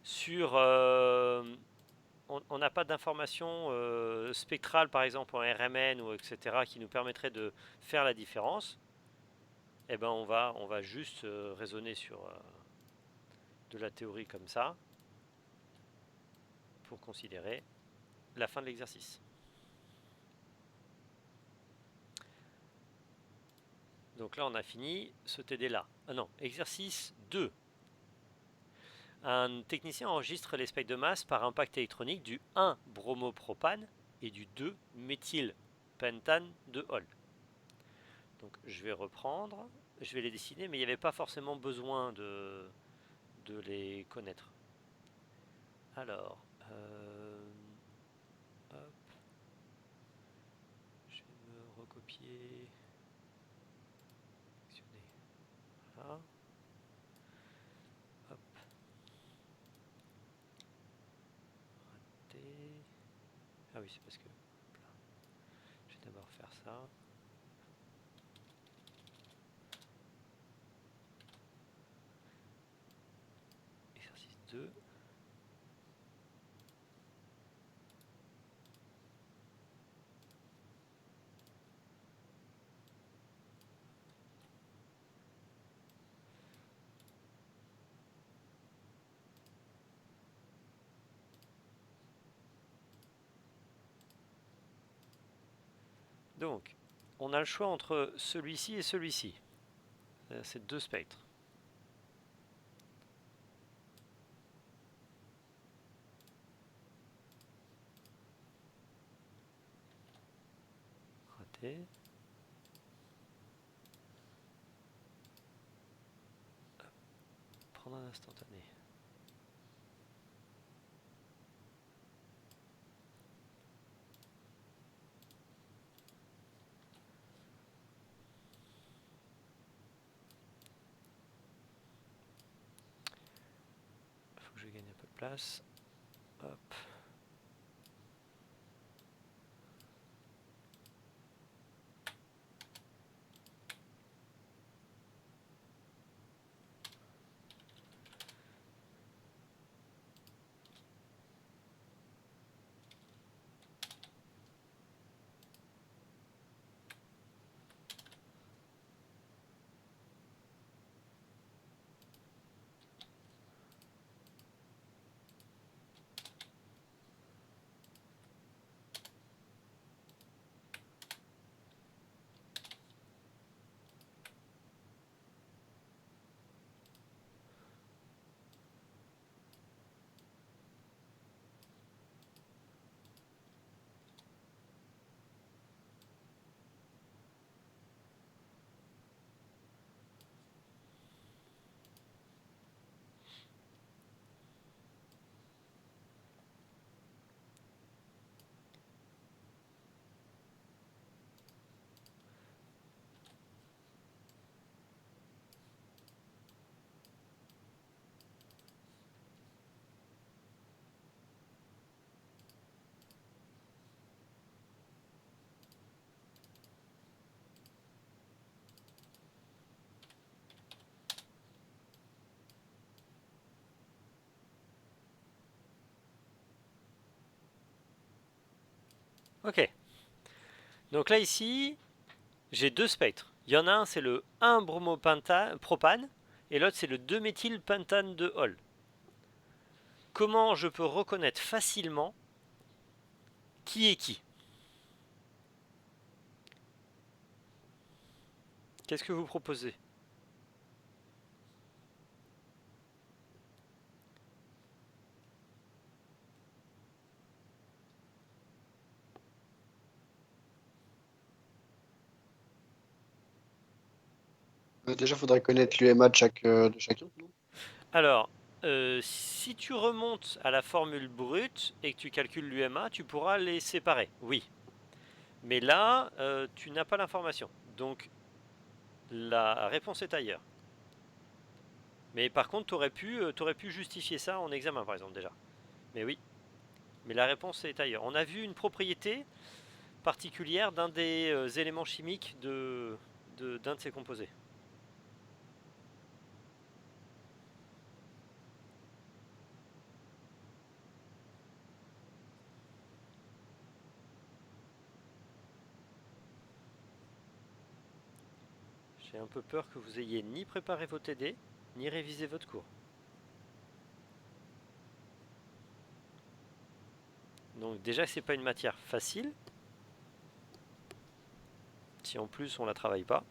Speaker 1: sur... on n'a pas d'informations spectrales par exemple en RMN ou etc. qui nous permettraient de faire la différence, eh ben on va juste raisonner sur de la théorie comme ça pour considérer la fin de l'exercice. Donc là on a fini ce TD là. Ah non, exercice 2. Un technicien enregistre les spectres de masse par impact électronique du 1-bromopropane et du 2-méthylpentane de Hall. Donc je vais reprendre, je vais les dessiner, mais il n'y avait pas forcément besoin de les connaître. Alors, hop, je vais me recopier, sélectionner, voilà, hop, raté, ah oui c'est parce que, hop là. Je vais d'abord faire ça. Exercice 2. Donc, on a le choix entre celui-ci et celui-ci. C'est deux spectres. Raté. Prendre un instantané. Il faut que je gagne un peu de place. Hop. Ok. Donc là ici, j'ai deux spectres. Il y en a un, c'est le 1-bromopropane et l'autre, c'est le 2-méthylpentane de Hall. Comment je peux reconnaître facilement qui est qui? Qu'est-ce que vous proposez?
Speaker 4: Déjà, il faudrait connaître l'UMA de chacun, non?
Speaker 1: Alors, si tu remontes à la formule brute et que tu calcules l'UMA, tu pourras les séparer, oui. Mais là, tu n'as pas l'information. Donc, la réponse est ailleurs. Mais par contre, t'aurais pu justifier ça en examen, par exemple, déjà. Mais oui. Mais la réponse est ailleurs. On a vu une propriété particulière d'un des éléments chimiques d'un de ces composés. J'ai un peu peur que vous ayez ni préparé vos TD, ni révisé votre cours. Donc déjà, c'est pas une matière facile. Si en plus on la travaille pas.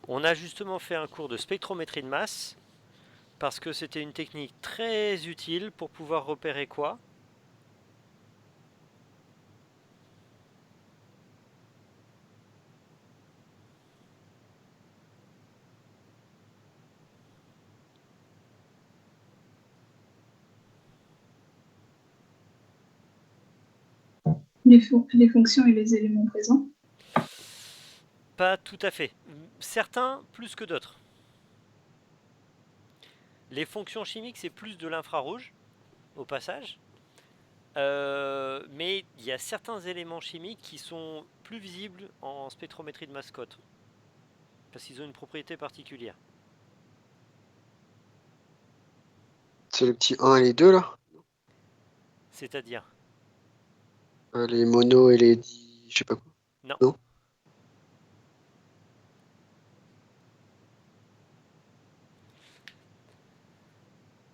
Speaker 1: On a justement fait un cours de spectrométrie de masse parce que c'était une technique très utile pour pouvoir repérer quoi?
Speaker 5: Les fonctions et les éléments présents.
Speaker 1: Pas tout à fait. Certains plus que d'autres. Les fonctions chimiques, c'est plus de l'infrarouge, au passage. Mais il y a certains éléments chimiques qui sont plus visibles en spectrométrie de masse cote. Parce qu'ils ont une propriété particulière.
Speaker 4: C'est le petit 1 et les 2 là?
Speaker 1: C'est-à-dire?
Speaker 4: Les monos et les je sais pas quoi.
Speaker 1: Non.
Speaker 4: Non.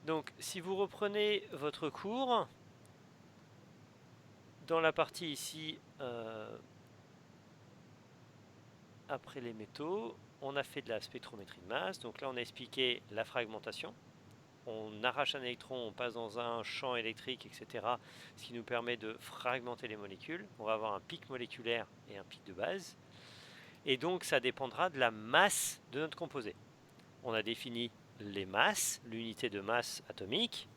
Speaker 1: Donc, si vous reprenez votre cours, dans la partie ici, après les métaux, on a fait de la spectrométrie de masse. Donc là, on a expliqué la fragmentation. On arrache un électron, on passe dans un champ électrique, etc. Ce qui nous permet de fragmenter les molécules. On va avoir un pic moléculaire et un pic de base. Et donc, ça dépendra de la masse de notre composé. On a défini les masses, l'unité de masse atomique.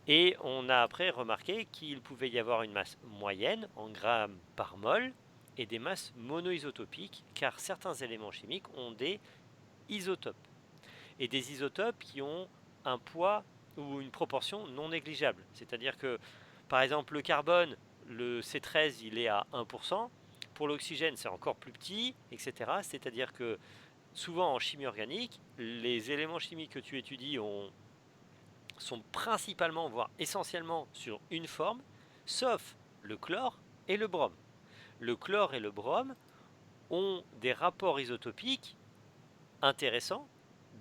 Speaker 1: Et on a après remarqué qu'il pouvait y avoir une masse moyenne en grammes par mol et des masses monoisotopiques, car certains éléments chimiques ont des isotopes. Et des isotopes qui ont un poids ou une proportion non négligeable. C'est-à-dire que, par exemple, le carbone, le C13, il est à 1%. Pour l'oxygène, c'est encore plus petit, etc. C'est-à-dire que souvent en chimie organique, les éléments chimiques que tu étudies sont principalement, voire essentiellement sur une forme, sauf le chlore et le brome. Le chlore et le brome ont des rapports isotopiques intéressants.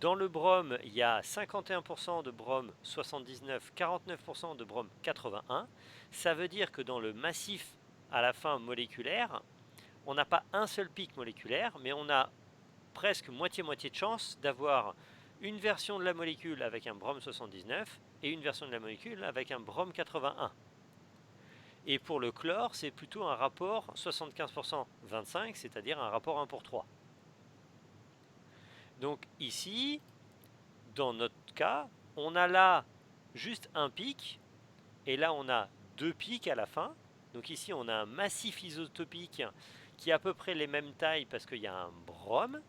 Speaker 1: Dans le brome, il y a 51% de brome 79, 49% de brome 81. Ça veut dire que dans le massif à la fin moléculaire, on n'a pas un seul pic moléculaire, mais on a presque moitié-moitié de chance d'avoir une version de la molécule avec un brome 79 et une version de la molécule avec un brome 81. Et pour le chlore, c'est plutôt un rapport 75% 25, c'est-à-dire un rapport 1 pour 3. Donc ici, dans notre cas, on a là juste un pic, et là on a deux pics à la fin. Donc ici on a un massif isotopique qui a à peu près les mêmes tailles parce qu'il y a un brome.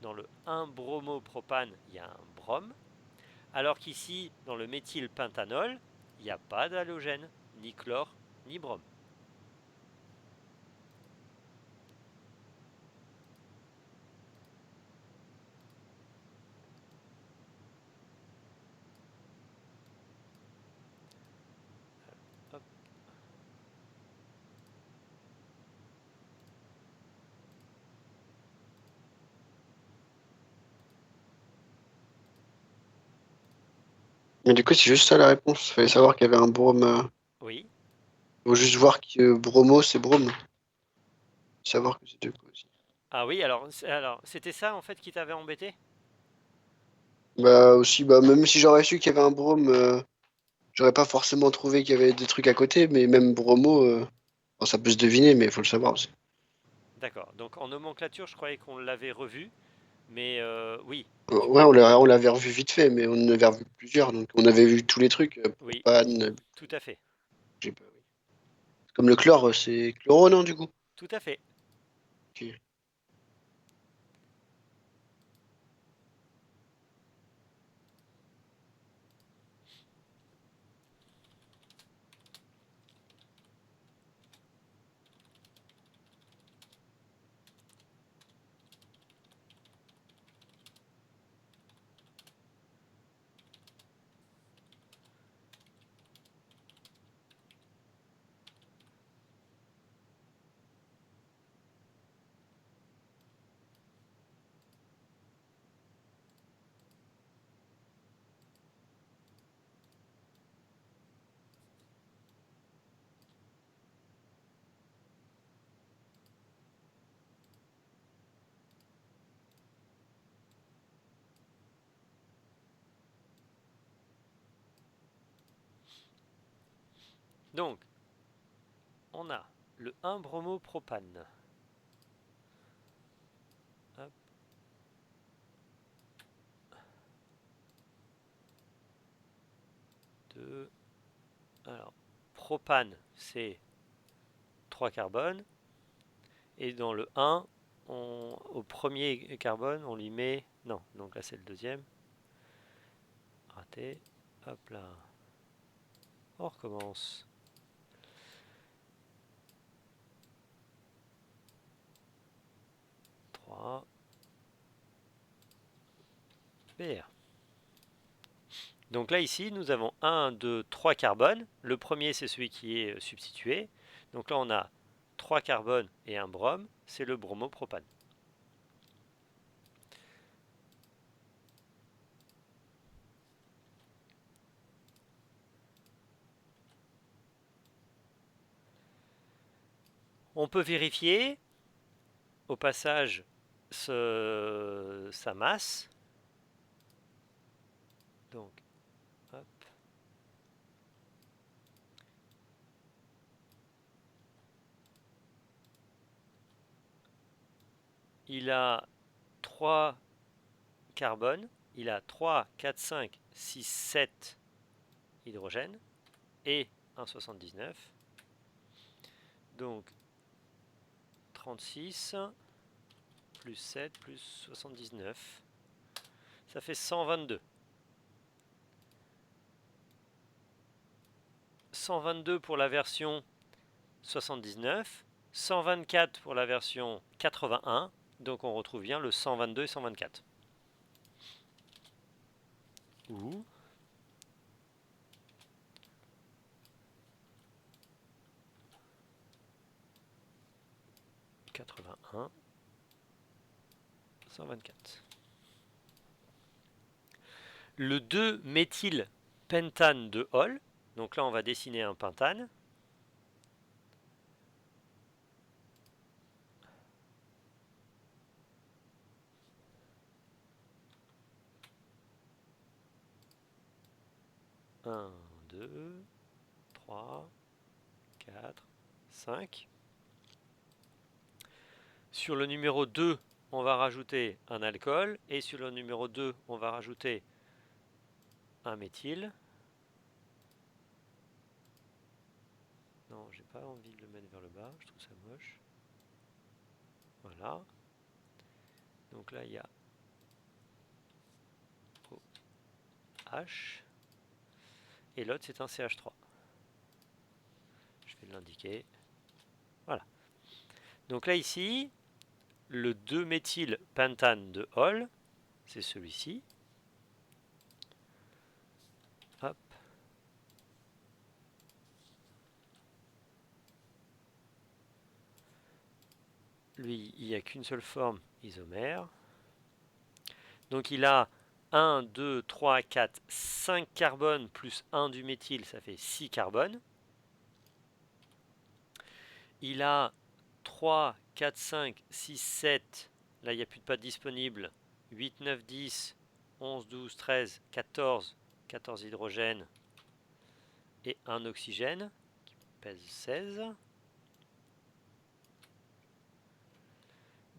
Speaker 1: Dans le 1-bromopropane, il y a un brome. Alors qu'ici, dans le méthylpentanol, il n'y a pas d'halogène, ni chlore, ni brome. Hop.
Speaker 4: Mais du coup, c'est juste ça la réponse. Fallait savoir qu'il y avait un brome.
Speaker 1: Oui.
Speaker 4: Faut juste voir que bromo, c'est brome. Savoir que c'est deux quoi aussi.
Speaker 1: Ah oui, alors c'était ça en fait qui t'avait embêté?
Speaker 4: Bah aussi, bah même si j'aurais su qu'il y avait un brome, j'aurais pas forcément trouvé qu'il y avait des trucs à côté, mais même bromo, bon, ça peut se deviner, mais il faut le savoir aussi.
Speaker 1: D'accord. Donc en nomenclature, je croyais qu'on l'avait revu. Mais oui,
Speaker 4: Ouais, on l'avait revu vite fait, mais on en avait revu plusieurs, donc on avait vu tous les trucs,
Speaker 1: oui,
Speaker 4: propane,
Speaker 1: tout à fait.
Speaker 4: j'ai pas- oui. Comme le chlore, c'est chloro, non, du coup?
Speaker 1: Tout à fait.
Speaker 4: Ok.
Speaker 1: Donc, on a le 1-bromopropane. Hop. Deux. Alors, propane, c'est 3 carbones. Et dans le 1, au premier carbone, on lui met... Non, donc là c'est le deuxième. Raté. Hop là. On recommence. BR. Donc là ici nous avons 1, 2, 3 carbones. Le premier c'est celui qui est substitué. Donc là on a 3 carbones et un brome. C'est le bromopropane. On peut vérifier au passage sa masse. Donc, hop. Il a 3 carbones, il a 3, 4, 5, 6, 7 hydrogènes et un 79. Donc 36 plus 7 plus 79. Ça fait 122. 122 pour la version 79, 124 pour la version 81. Donc on retrouve bien le 122 et 124. Ou 81, 124. Le 2-méthylpentane de Hall. Donc là, on va dessiner un pentane. Un, 2, 3, 4, 5. Sur le numéro 2, on va rajouter un alcool. Et sur le numéro 2, on va rajouter un méthyle. Non, j'ai pas envie de le mettre vers le bas, je trouve ça moche. Voilà. Donc là, il y a OH. Et l'autre, c'est un CH3. Je vais l'indiquer. Voilà. Donc là, ici, le 2-méthylpentane de Hall, c'est celui-ci. Hop. Lui, il n'y a qu'une seule forme isomère. Donc il a 1, 2, 3, 4, 5 carbones plus 1 du méthyle, ça fait 6 carbones. Il a 3, 4, 5, 6, 7, là il n'y a plus de pâte disponible, 8, 9, 10, 11, 12, 13, 14, 14 hydrogènes et 1 oxygène qui pèse 16.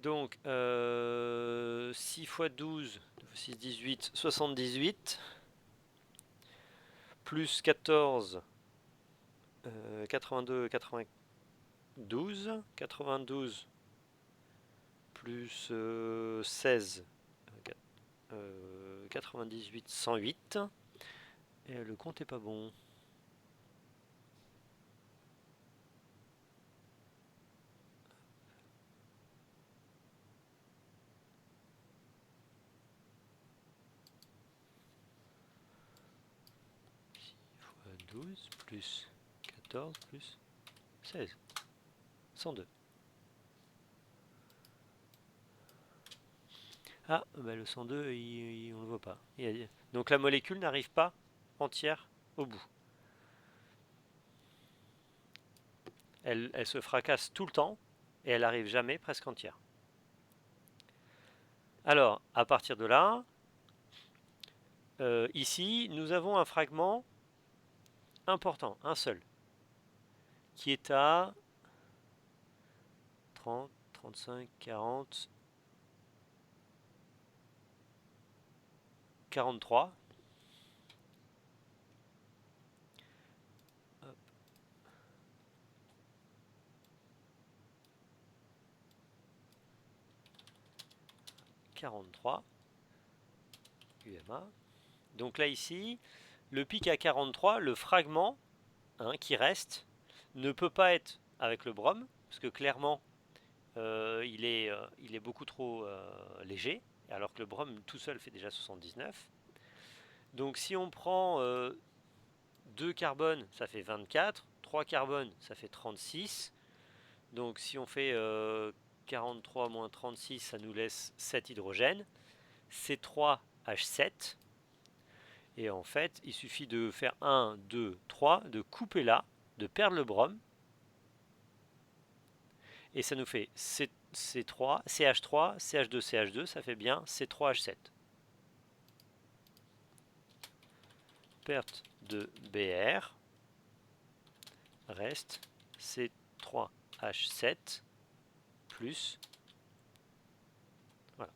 Speaker 1: Donc 6 x 12, 6, 18, 78, plus 14, 82, 92, 92, plus 16, 98, 108. Et le compte est pas bon. Fois 12 plus 14 plus 16. 102. Ah, bah le 102, on ne le voit pas. Donc la molécule n'arrive pas entière au bout. Elle se fracasse tout le temps et elle n'arrive jamais presque entière. Alors, à partir de là, ici, nous avons un fragment important, un seul. qui est à 30, 35, 40, 43. Hop. 43 UMA. Donc là ici, le pic à 43, le fragment qui reste, ne peut pas être avec le brome, parce que clairement, il est beaucoup trop léger, alors que le brome tout seul fait déjà 79. Donc si on prend 2 carbones, ça fait 24, 3 carbones, ça fait 36. Donc si on fait 43 moins 36, ça nous laisse 7 hydrogènes. C3H7. Et en fait, il suffit de faire 1, 2, 3, de couper là, de perdre le brome. Et ça nous fait C3, CH3, CH2, CH2, ça fait bien C3H7. Perte de Br reste C3H7 plus. Voilà.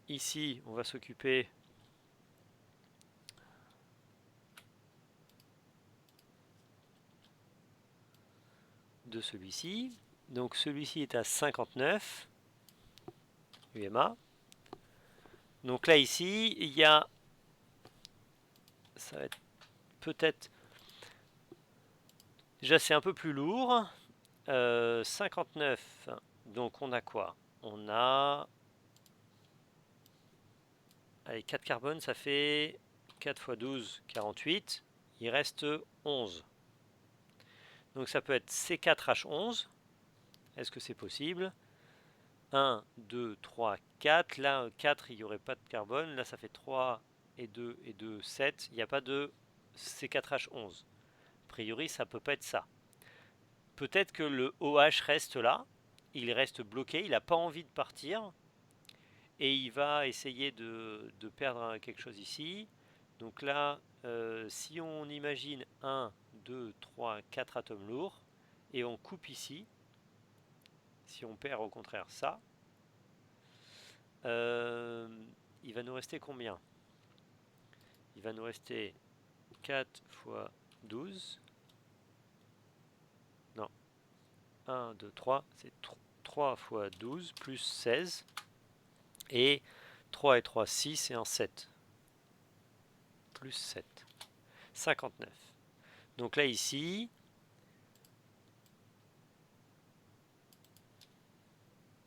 Speaker 1: Ici, on va s'occuper de celui-ci. Donc celui-ci est à 59 UMA. Donc là ici, il y a, ça va être peut-être, déjà c'est un peu plus lourd. 59, donc on a quoi? On a, allez, 4 carbones, ça fait 4 x 12, 48. Il reste 11. Donc ça peut être C4H11. Est-ce que c'est possible? 1, 2, 3, 4. Là, 4, il n'y aurait pas de carbone. Là, ça fait 3 et 2 et 2, 7. Il n'y a pas de C4H11. A priori, ça ne peut pas être ça. Peut-être que le OH reste là. Il reste bloqué. Il n'a pas envie de partir. Et il va essayer de perdre quelque chose ici. Donc là, si on imagine 1, 2, 3, 4 atomes lourds, et on coupe ici, si on perd au contraire ça, il va nous rester combien? Il va nous rester 4 x 12. Non. 1, 2, 3. C'est 3 x 12 plus 16. Et 3 et 3, 6 et un 7. Plus 7. 59. Donc là, ici,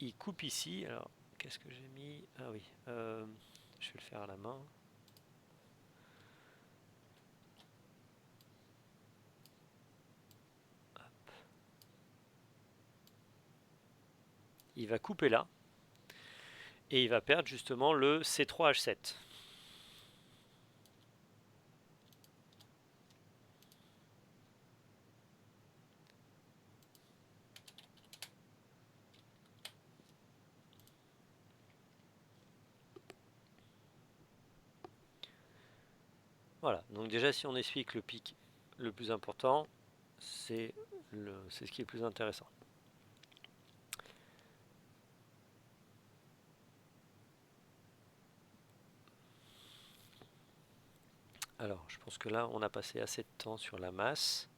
Speaker 1: il coupe ici. Alors, qu'est-ce que j'ai mis? Ah oui, je vais le faire à la main. Hop. Il va couper là. Et il va perdre justement le C3H7. Voilà, donc déjà si on explique le pic le plus important, c'est ce qui est le plus intéressant. Alors, je pense que là, on a passé assez de temps sur la masse.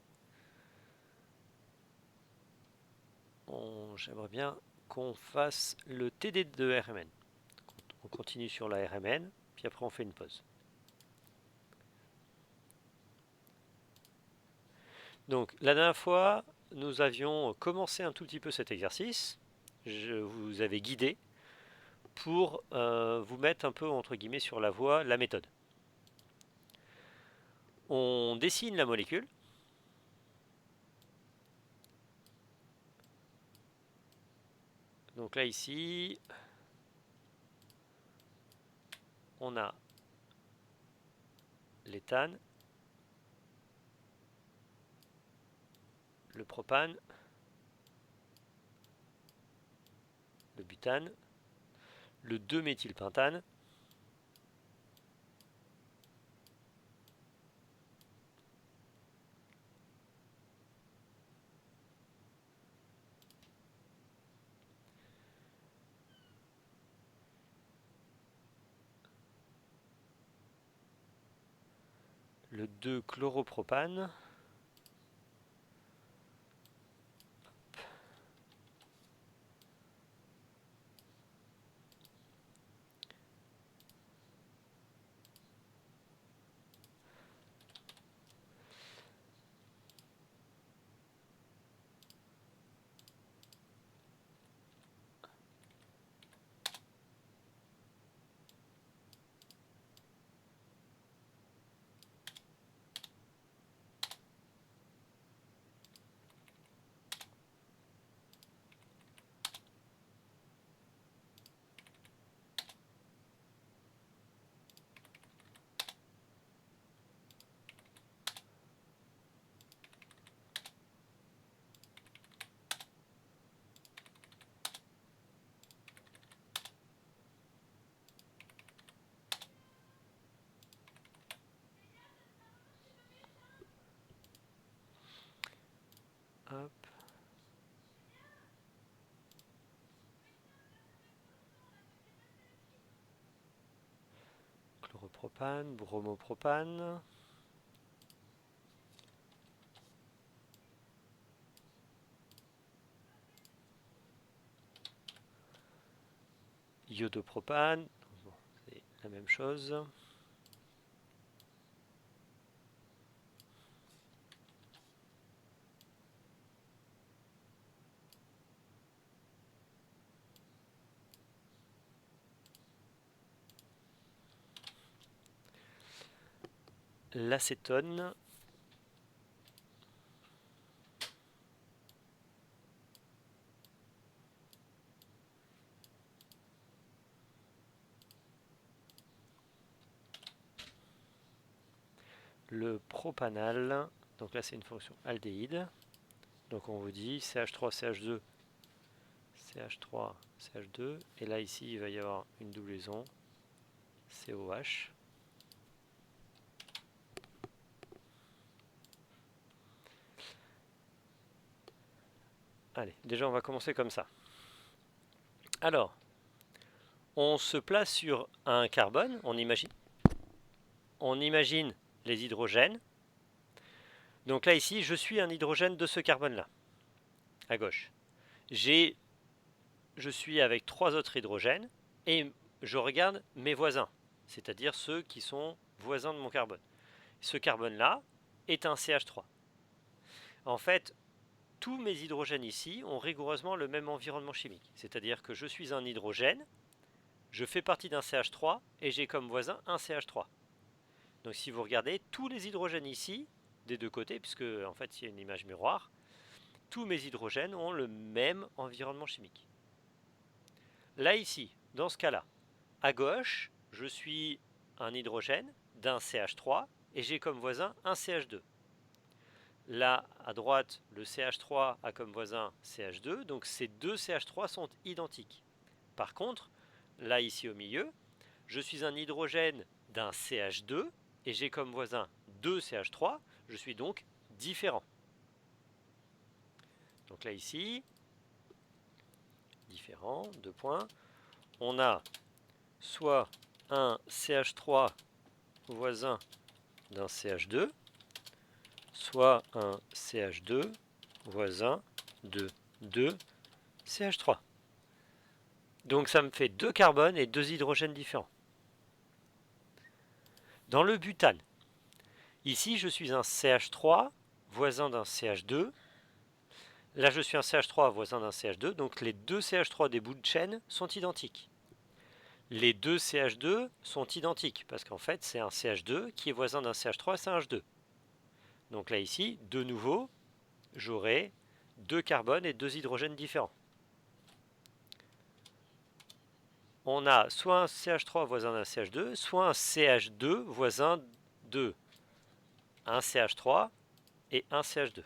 Speaker 1: J'aimerais bien qu'on fasse le TD de RMN. On continue sur la RMN, puis après on fait une pause. Donc, la dernière fois, nous avions commencé un tout petit peu cet exercice. Je vous avais guidé pour vous mettre un peu, entre guillemets, sur la voie, la méthode. On dessine la molécule. Donc là, ici, on a l'éthane, le propane, le butane, le 2-méthylpentane, le 2-chloropropane, hop, chloropropane, bromopropane, iodopropane, bon, c'est la même chose. L'acétone, le propanal, donc là c'est une fonction aldéhyde, donc on vous dit CH3, CH2, CH3, CH2, et là ici il va y avoir une doublon, COH. Allez, déjà on va commencer comme ça. Alors, on se place sur un carbone, on imagine les hydrogènes. Donc là ici, je suis un hydrogène de ce carbone-là, à gauche. Je suis avec 3 autres hydrogènes et je regarde mes voisins, c'est-à-dire ceux qui sont voisins de mon carbone. Ce carbone-là est un CH3. En fait, tous mes hydrogènes ici ont rigoureusement le même environnement chimique, c'est-à-dire que je suis un hydrogène, je fais partie d'un CH3 et j'ai comme voisin un CH3. Donc si vous regardez, tous les hydrogènes ici, des deux côtés, puisque en fait il y a une image miroir, tous mes hydrogènes ont le même environnement chimique. Là ici, dans ce cas-là, à gauche, je suis un hydrogène d'un CH3 et j'ai comme voisin un CH2. Là, à droite, le CH3 a comme voisin CH2, donc ces deux CH3 sont identiques. Par contre, là ici au milieu, je suis un hydrogène d'un CH2 et j'ai comme voisin deux CH3, je suis donc différent. Donc là ici, différent, 2 points, on a soit un CH3 voisin d'un CH2, soit un CH2 voisin de 2 CH3. Donc ça me fait 2 carbones et 2 hydrogènes différents. Dans le butane, ici je suis un CH3 voisin d'un CH2. Là je suis un CH3 voisin d'un CH2, donc les deux CH3 des bouts de chaîne sont identiques. Les deux CH2 sont identiques, parce qu'en fait c'est un CH2 qui est voisin d'un CH3, c'est un H2. Donc là ici, de nouveau, j'aurai 2 carbones et 2 hydrogènes différents. on a soit un CH3 voisin d'un CH2, soit un CH2 voisin de un CH3 et un CH2.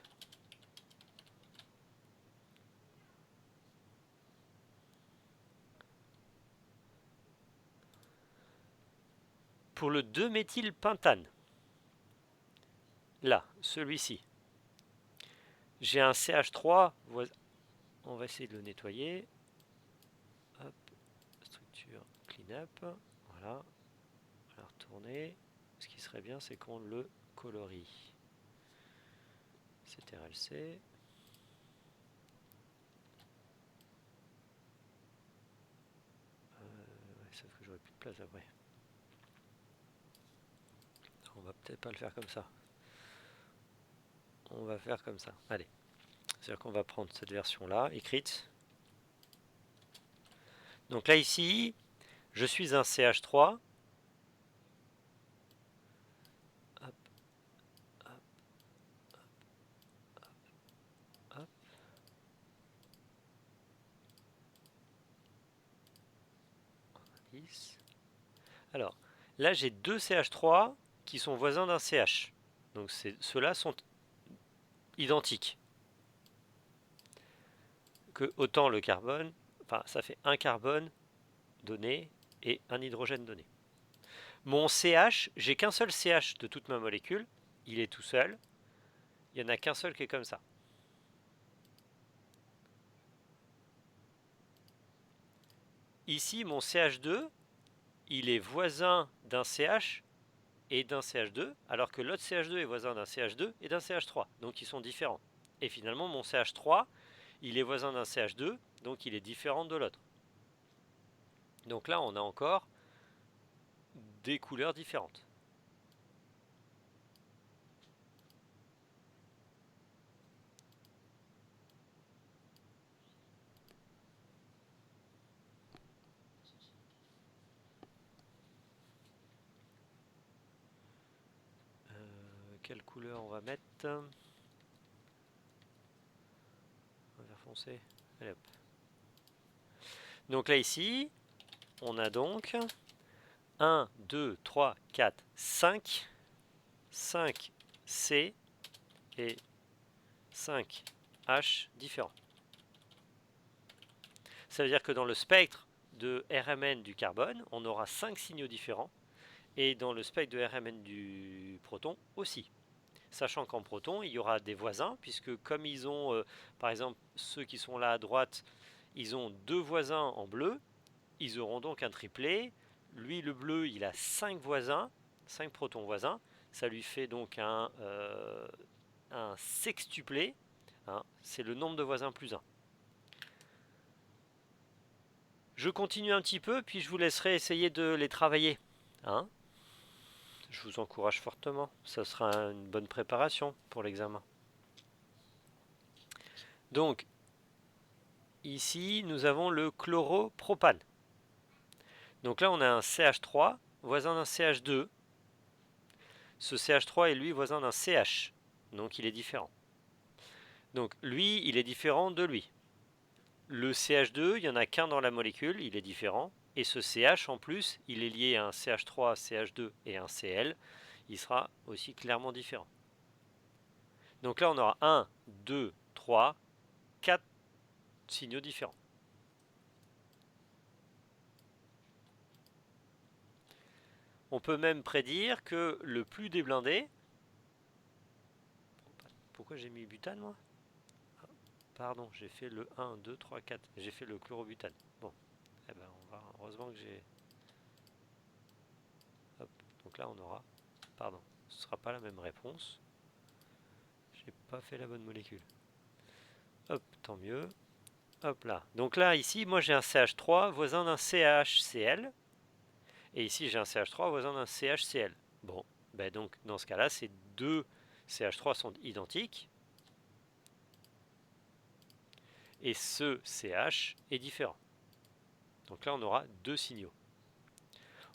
Speaker 1: Pour le 2-méthylpentane, là, celui-ci, j'ai un CH3 voisin. On va essayer de le nettoyer. Hop, structure clean up. Voilà. On va la retourner. Ce qui serait bien, c'est qu'on le colorie. CTRL-C. Ouais, sauf que j'aurai plus de place après. On va peut-être pas le faire comme ça. On va faire comme ça. Allez. C'est-à-dire qu'on va prendre cette version-là, écrite. Donc là, ici, je suis un CH3. Hop, hop, hop, hop. Alors, là, j'ai deux CH3 qui sont voisins d'un CH. Donc ceux-là sont identiques. Que autant le carbone, enfin, ça fait un carbone donné et un hydrogène donné. Mon CH, j'ai qu'un seul CH de toute ma molécule. Il est tout seul. Il n'y en a qu'un seul qui est comme ça. Ici, mon CH2, il est voisin d'un CH et d'un CH2, alors que l'autre CH2 est voisin d'un CH2 et d'un CH3. Donc ils sont différents. Et finalement, mon CH3, il est voisin d'un CH2, donc il est différent de l'autre. Donc là, on a encore des couleurs différentes. Quelle couleur on va mettre? Un vert foncé. Allez hop. Donc là ici, on a donc 1, 2, 3, 4, 5, 5 C et 5 H différents. Ça veut dire que dans le spectre de RMN du carbone, on aura 5 signaux différents, et dans le spectre de RMN du proton aussi. Sachant qu'en proton, il y aura des voisins, puisque comme ils ont, par exemple, ceux qui sont là à droite, ils ont deux voisins en bleu, ils auront donc un triplet. Lui, le bleu, il a 5 voisins, 5 protons voisins. Ça lui fait donc un sextuplet. Hein, c'est le nombre de voisins plus 1. Je continue un petit peu, puis je vous laisserai essayer de les travailler. Hein, je vous encourage fortement. Ça sera une bonne préparation pour l'examen. Donc, ici, nous avons le chloropropane. Donc là, on a un CH3 voisin d'un CH2. Ce CH3 est lui voisin d'un CH. Donc il est différent. Donc lui, il est différent de lui. Le CH2, il n'y en a qu'un dans la molécule, il est différent. Et ce CH, en plus, il est lié à un CH3, CH2 et un Cl. Il sera aussi clairement différent. Donc là, on aura 1, 2, 3, 4 signaux différents. On peut même prédire que le plus déblindé... Pourquoi j'ai mis butane, moi? Pardon, j'ai fait le 1, 2, 3, 4. J'ai fait le chlorobutane. Bon, eh ben on va... Heureusement que j'ai... Hop, donc là on aura... Pardon, ce ne sera pas la même réponse. J'ai pas fait la bonne molécule. Hop, tant mieux. Hop là. Donc là, ici, moi j'ai un CH3 voisin d'un CHCl. Et ici j'ai un CH3 voisin d'un CHCl. Bon, ben donc dans ce cas-là, ces deux CH3 sont identiques. Et ce CH est différent. Donc là, on aura deux signaux.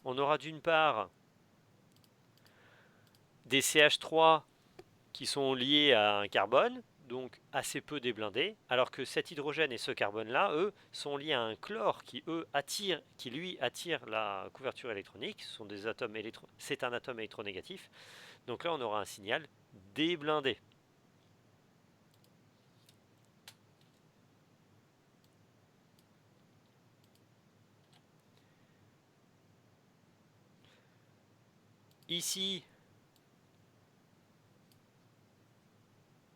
Speaker 1: On aura d'une part des CH3 qui sont liés à un carbone, donc assez peu déblindés, alors que cet hydrogène et ce carbone-là, eux, sont liés à un chlore qui, lui, attire la couverture électronique. Ce sont des atomes c'est un atome électronégatif. Donc là, on aura un signal déblindé. Ici,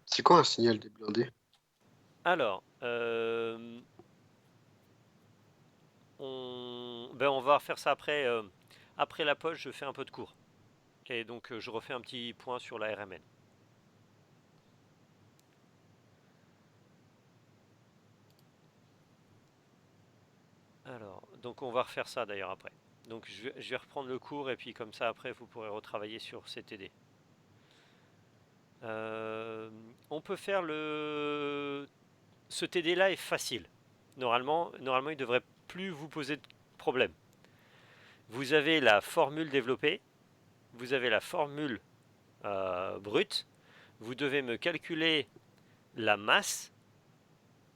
Speaker 4: C'est quoi un signal déblindé?
Speaker 1: alors, on va faire ça après. Après la pause, je fais un peu de cours. Et donc, je refais un petit point sur la RMN. Alors, donc on va refaire ça d'ailleurs après. Donc je vais reprendre le cours et puis comme ça après vous pourrez retravailler sur CTD. On peut faire ce TD là est facile. Normalement il ne devrait plus vous poser de problème. Vous avez la formule développée, vous avez la formule brute, vous devez me calculer la masse,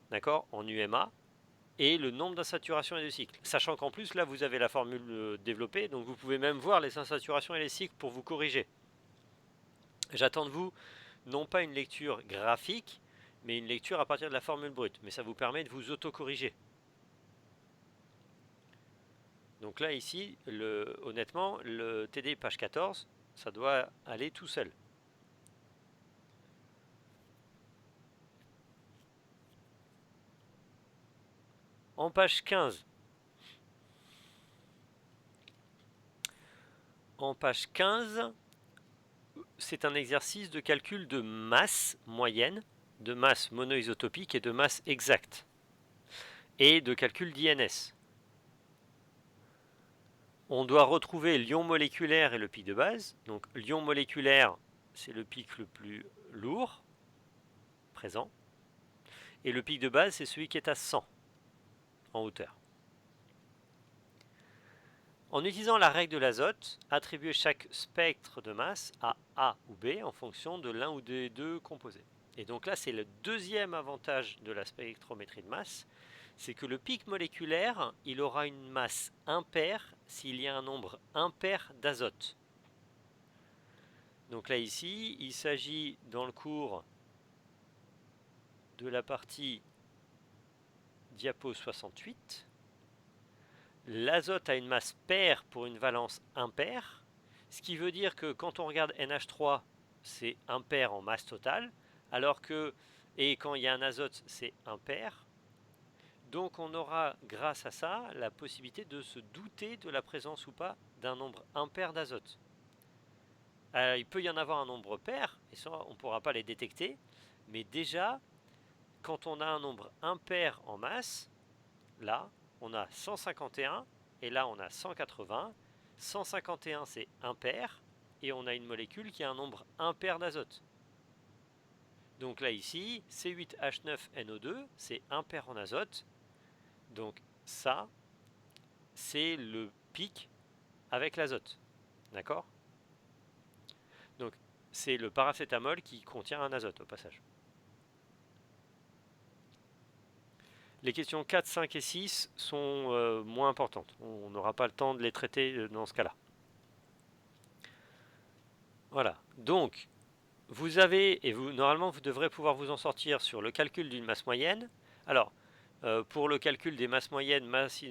Speaker 1: d'accord, en UMA, et le nombre d'insaturations et de cycles. Sachant qu'en plus, là, vous avez la formule développée, donc vous pouvez même voir les insaturations et les cycles pour vous corriger. J'attends de vous, non pas une lecture graphique, mais une lecture à partir de la formule brute. Mais ça vous permet de vous auto-corriger. Donc là, ici, honnêtement, le TD page 14, ça doit aller tout seul. En page 15, c'est un exercice de calcul de masse moyenne, de masse monoisotopique et de masse exacte, et de calcul d'INS. On doit retrouver l'ion moléculaire et le pic de base. Donc l'ion moléculaire, c'est le pic le plus lourd, présent, et le pic de base, c'est celui qui est à 100 en hauteur. En utilisant la règle de l'azote, attribuez chaque spectre de masse à A ou B en fonction de l'un ou des deux composés. Et donc là, c'est le deuxième avantage de la spectrométrie de masse, c'est que le pic moléculaire, il aura une masse impaire s'il y a un nombre impair d'azote. Donc là, ici, il s'agit dans le cours de la partie diapo 68. L'azote a une masse paire pour une valence impaire, ce qui veut dire que quand on regarde NH3, c'est impair en masse totale, alors que, et quand il y a un azote, c'est impair. Donc on aura, grâce à ça, la possibilité de se douter de la présence ou pas d'un nombre impair d'azote. Il peut y en avoir un nombre pair, et ça on ne pourra pas les détecter, mais déjà, quand on a un nombre impair en masse, là, on a 151 et là on a 180. 151 c'est impair et on a une molécule qui a un nombre impair d'azote. Donc là ici, C8H9NO2 c'est impair en azote. Donc ça, c'est le pic avec l'azote. D'accord? Donc c'est le paracétamol qui contient un azote au passage. Les questions 4, 5 et 6 sont moins importantes. On n'aura pas le temps de les traiter dans ce cas-là. Voilà. Donc, vous avez, et normalement, vous devrez pouvoir vous en sortir sur le calcul d'une masse moyenne. Alors, pour le calcul des masses moyennes, masse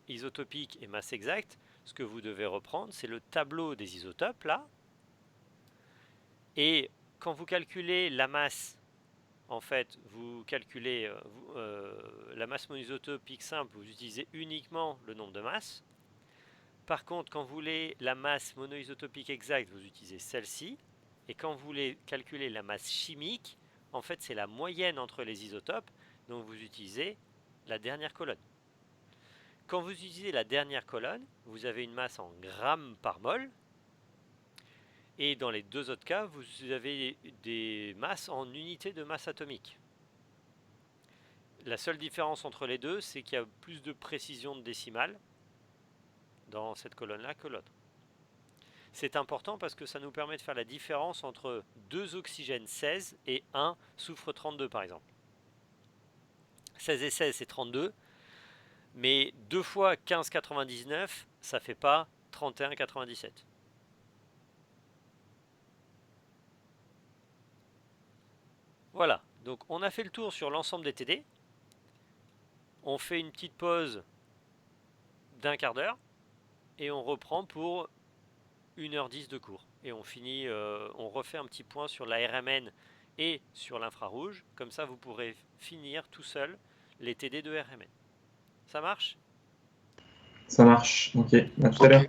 Speaker 1: isotopique et masse exacte, ce que vous devez reprendre, c'est le tableau des isotopes, là. Et quand vous calculez la masse, en fait, vous calculez la masse monoisotopique simple, vous utilisez uniquement le nombre de masses. Par contre, quand vous voulez la masse monoisotopique exacte, vous utilisez celle-ci. Et quand vous voulez calculer la masse chimique, en fait, c'est la moyenne entre les isotopes, donc vous utilisez la dernière colonne. Quand vous utilisez la dernière colonne, vous avez une masse en grammes par mol. Et dans les deux autres cas, vous avez des masses en unités de masse atomique. La seule différence entre les deux, c'est qu'il y a plus de précision de décimale dans cette colonne-là que l'autre. C'est important parce que ça nous permet de faire la différence entre 2 oxygène 16 et 1 soufre 32 par exemple. 16 et 16 c'est 32, mais 2 fois 15,99 ça fait pas 31,97. Voilà, donc on a fait le tour sur l'ensemble des TD. On fait une petite pause d'un quart d'heure et on reprend pour 1h10 de cours. Et on finit, on refait un petit point sur la RMN et sur l'infrarouge. Comme ça, vous pourrez finir tout seul les TD de RMN. Ça marche?
Speaker 6: Ça marche. Ok, à tout à
Speaker 4: Ok.
Speaker 6: l'heure.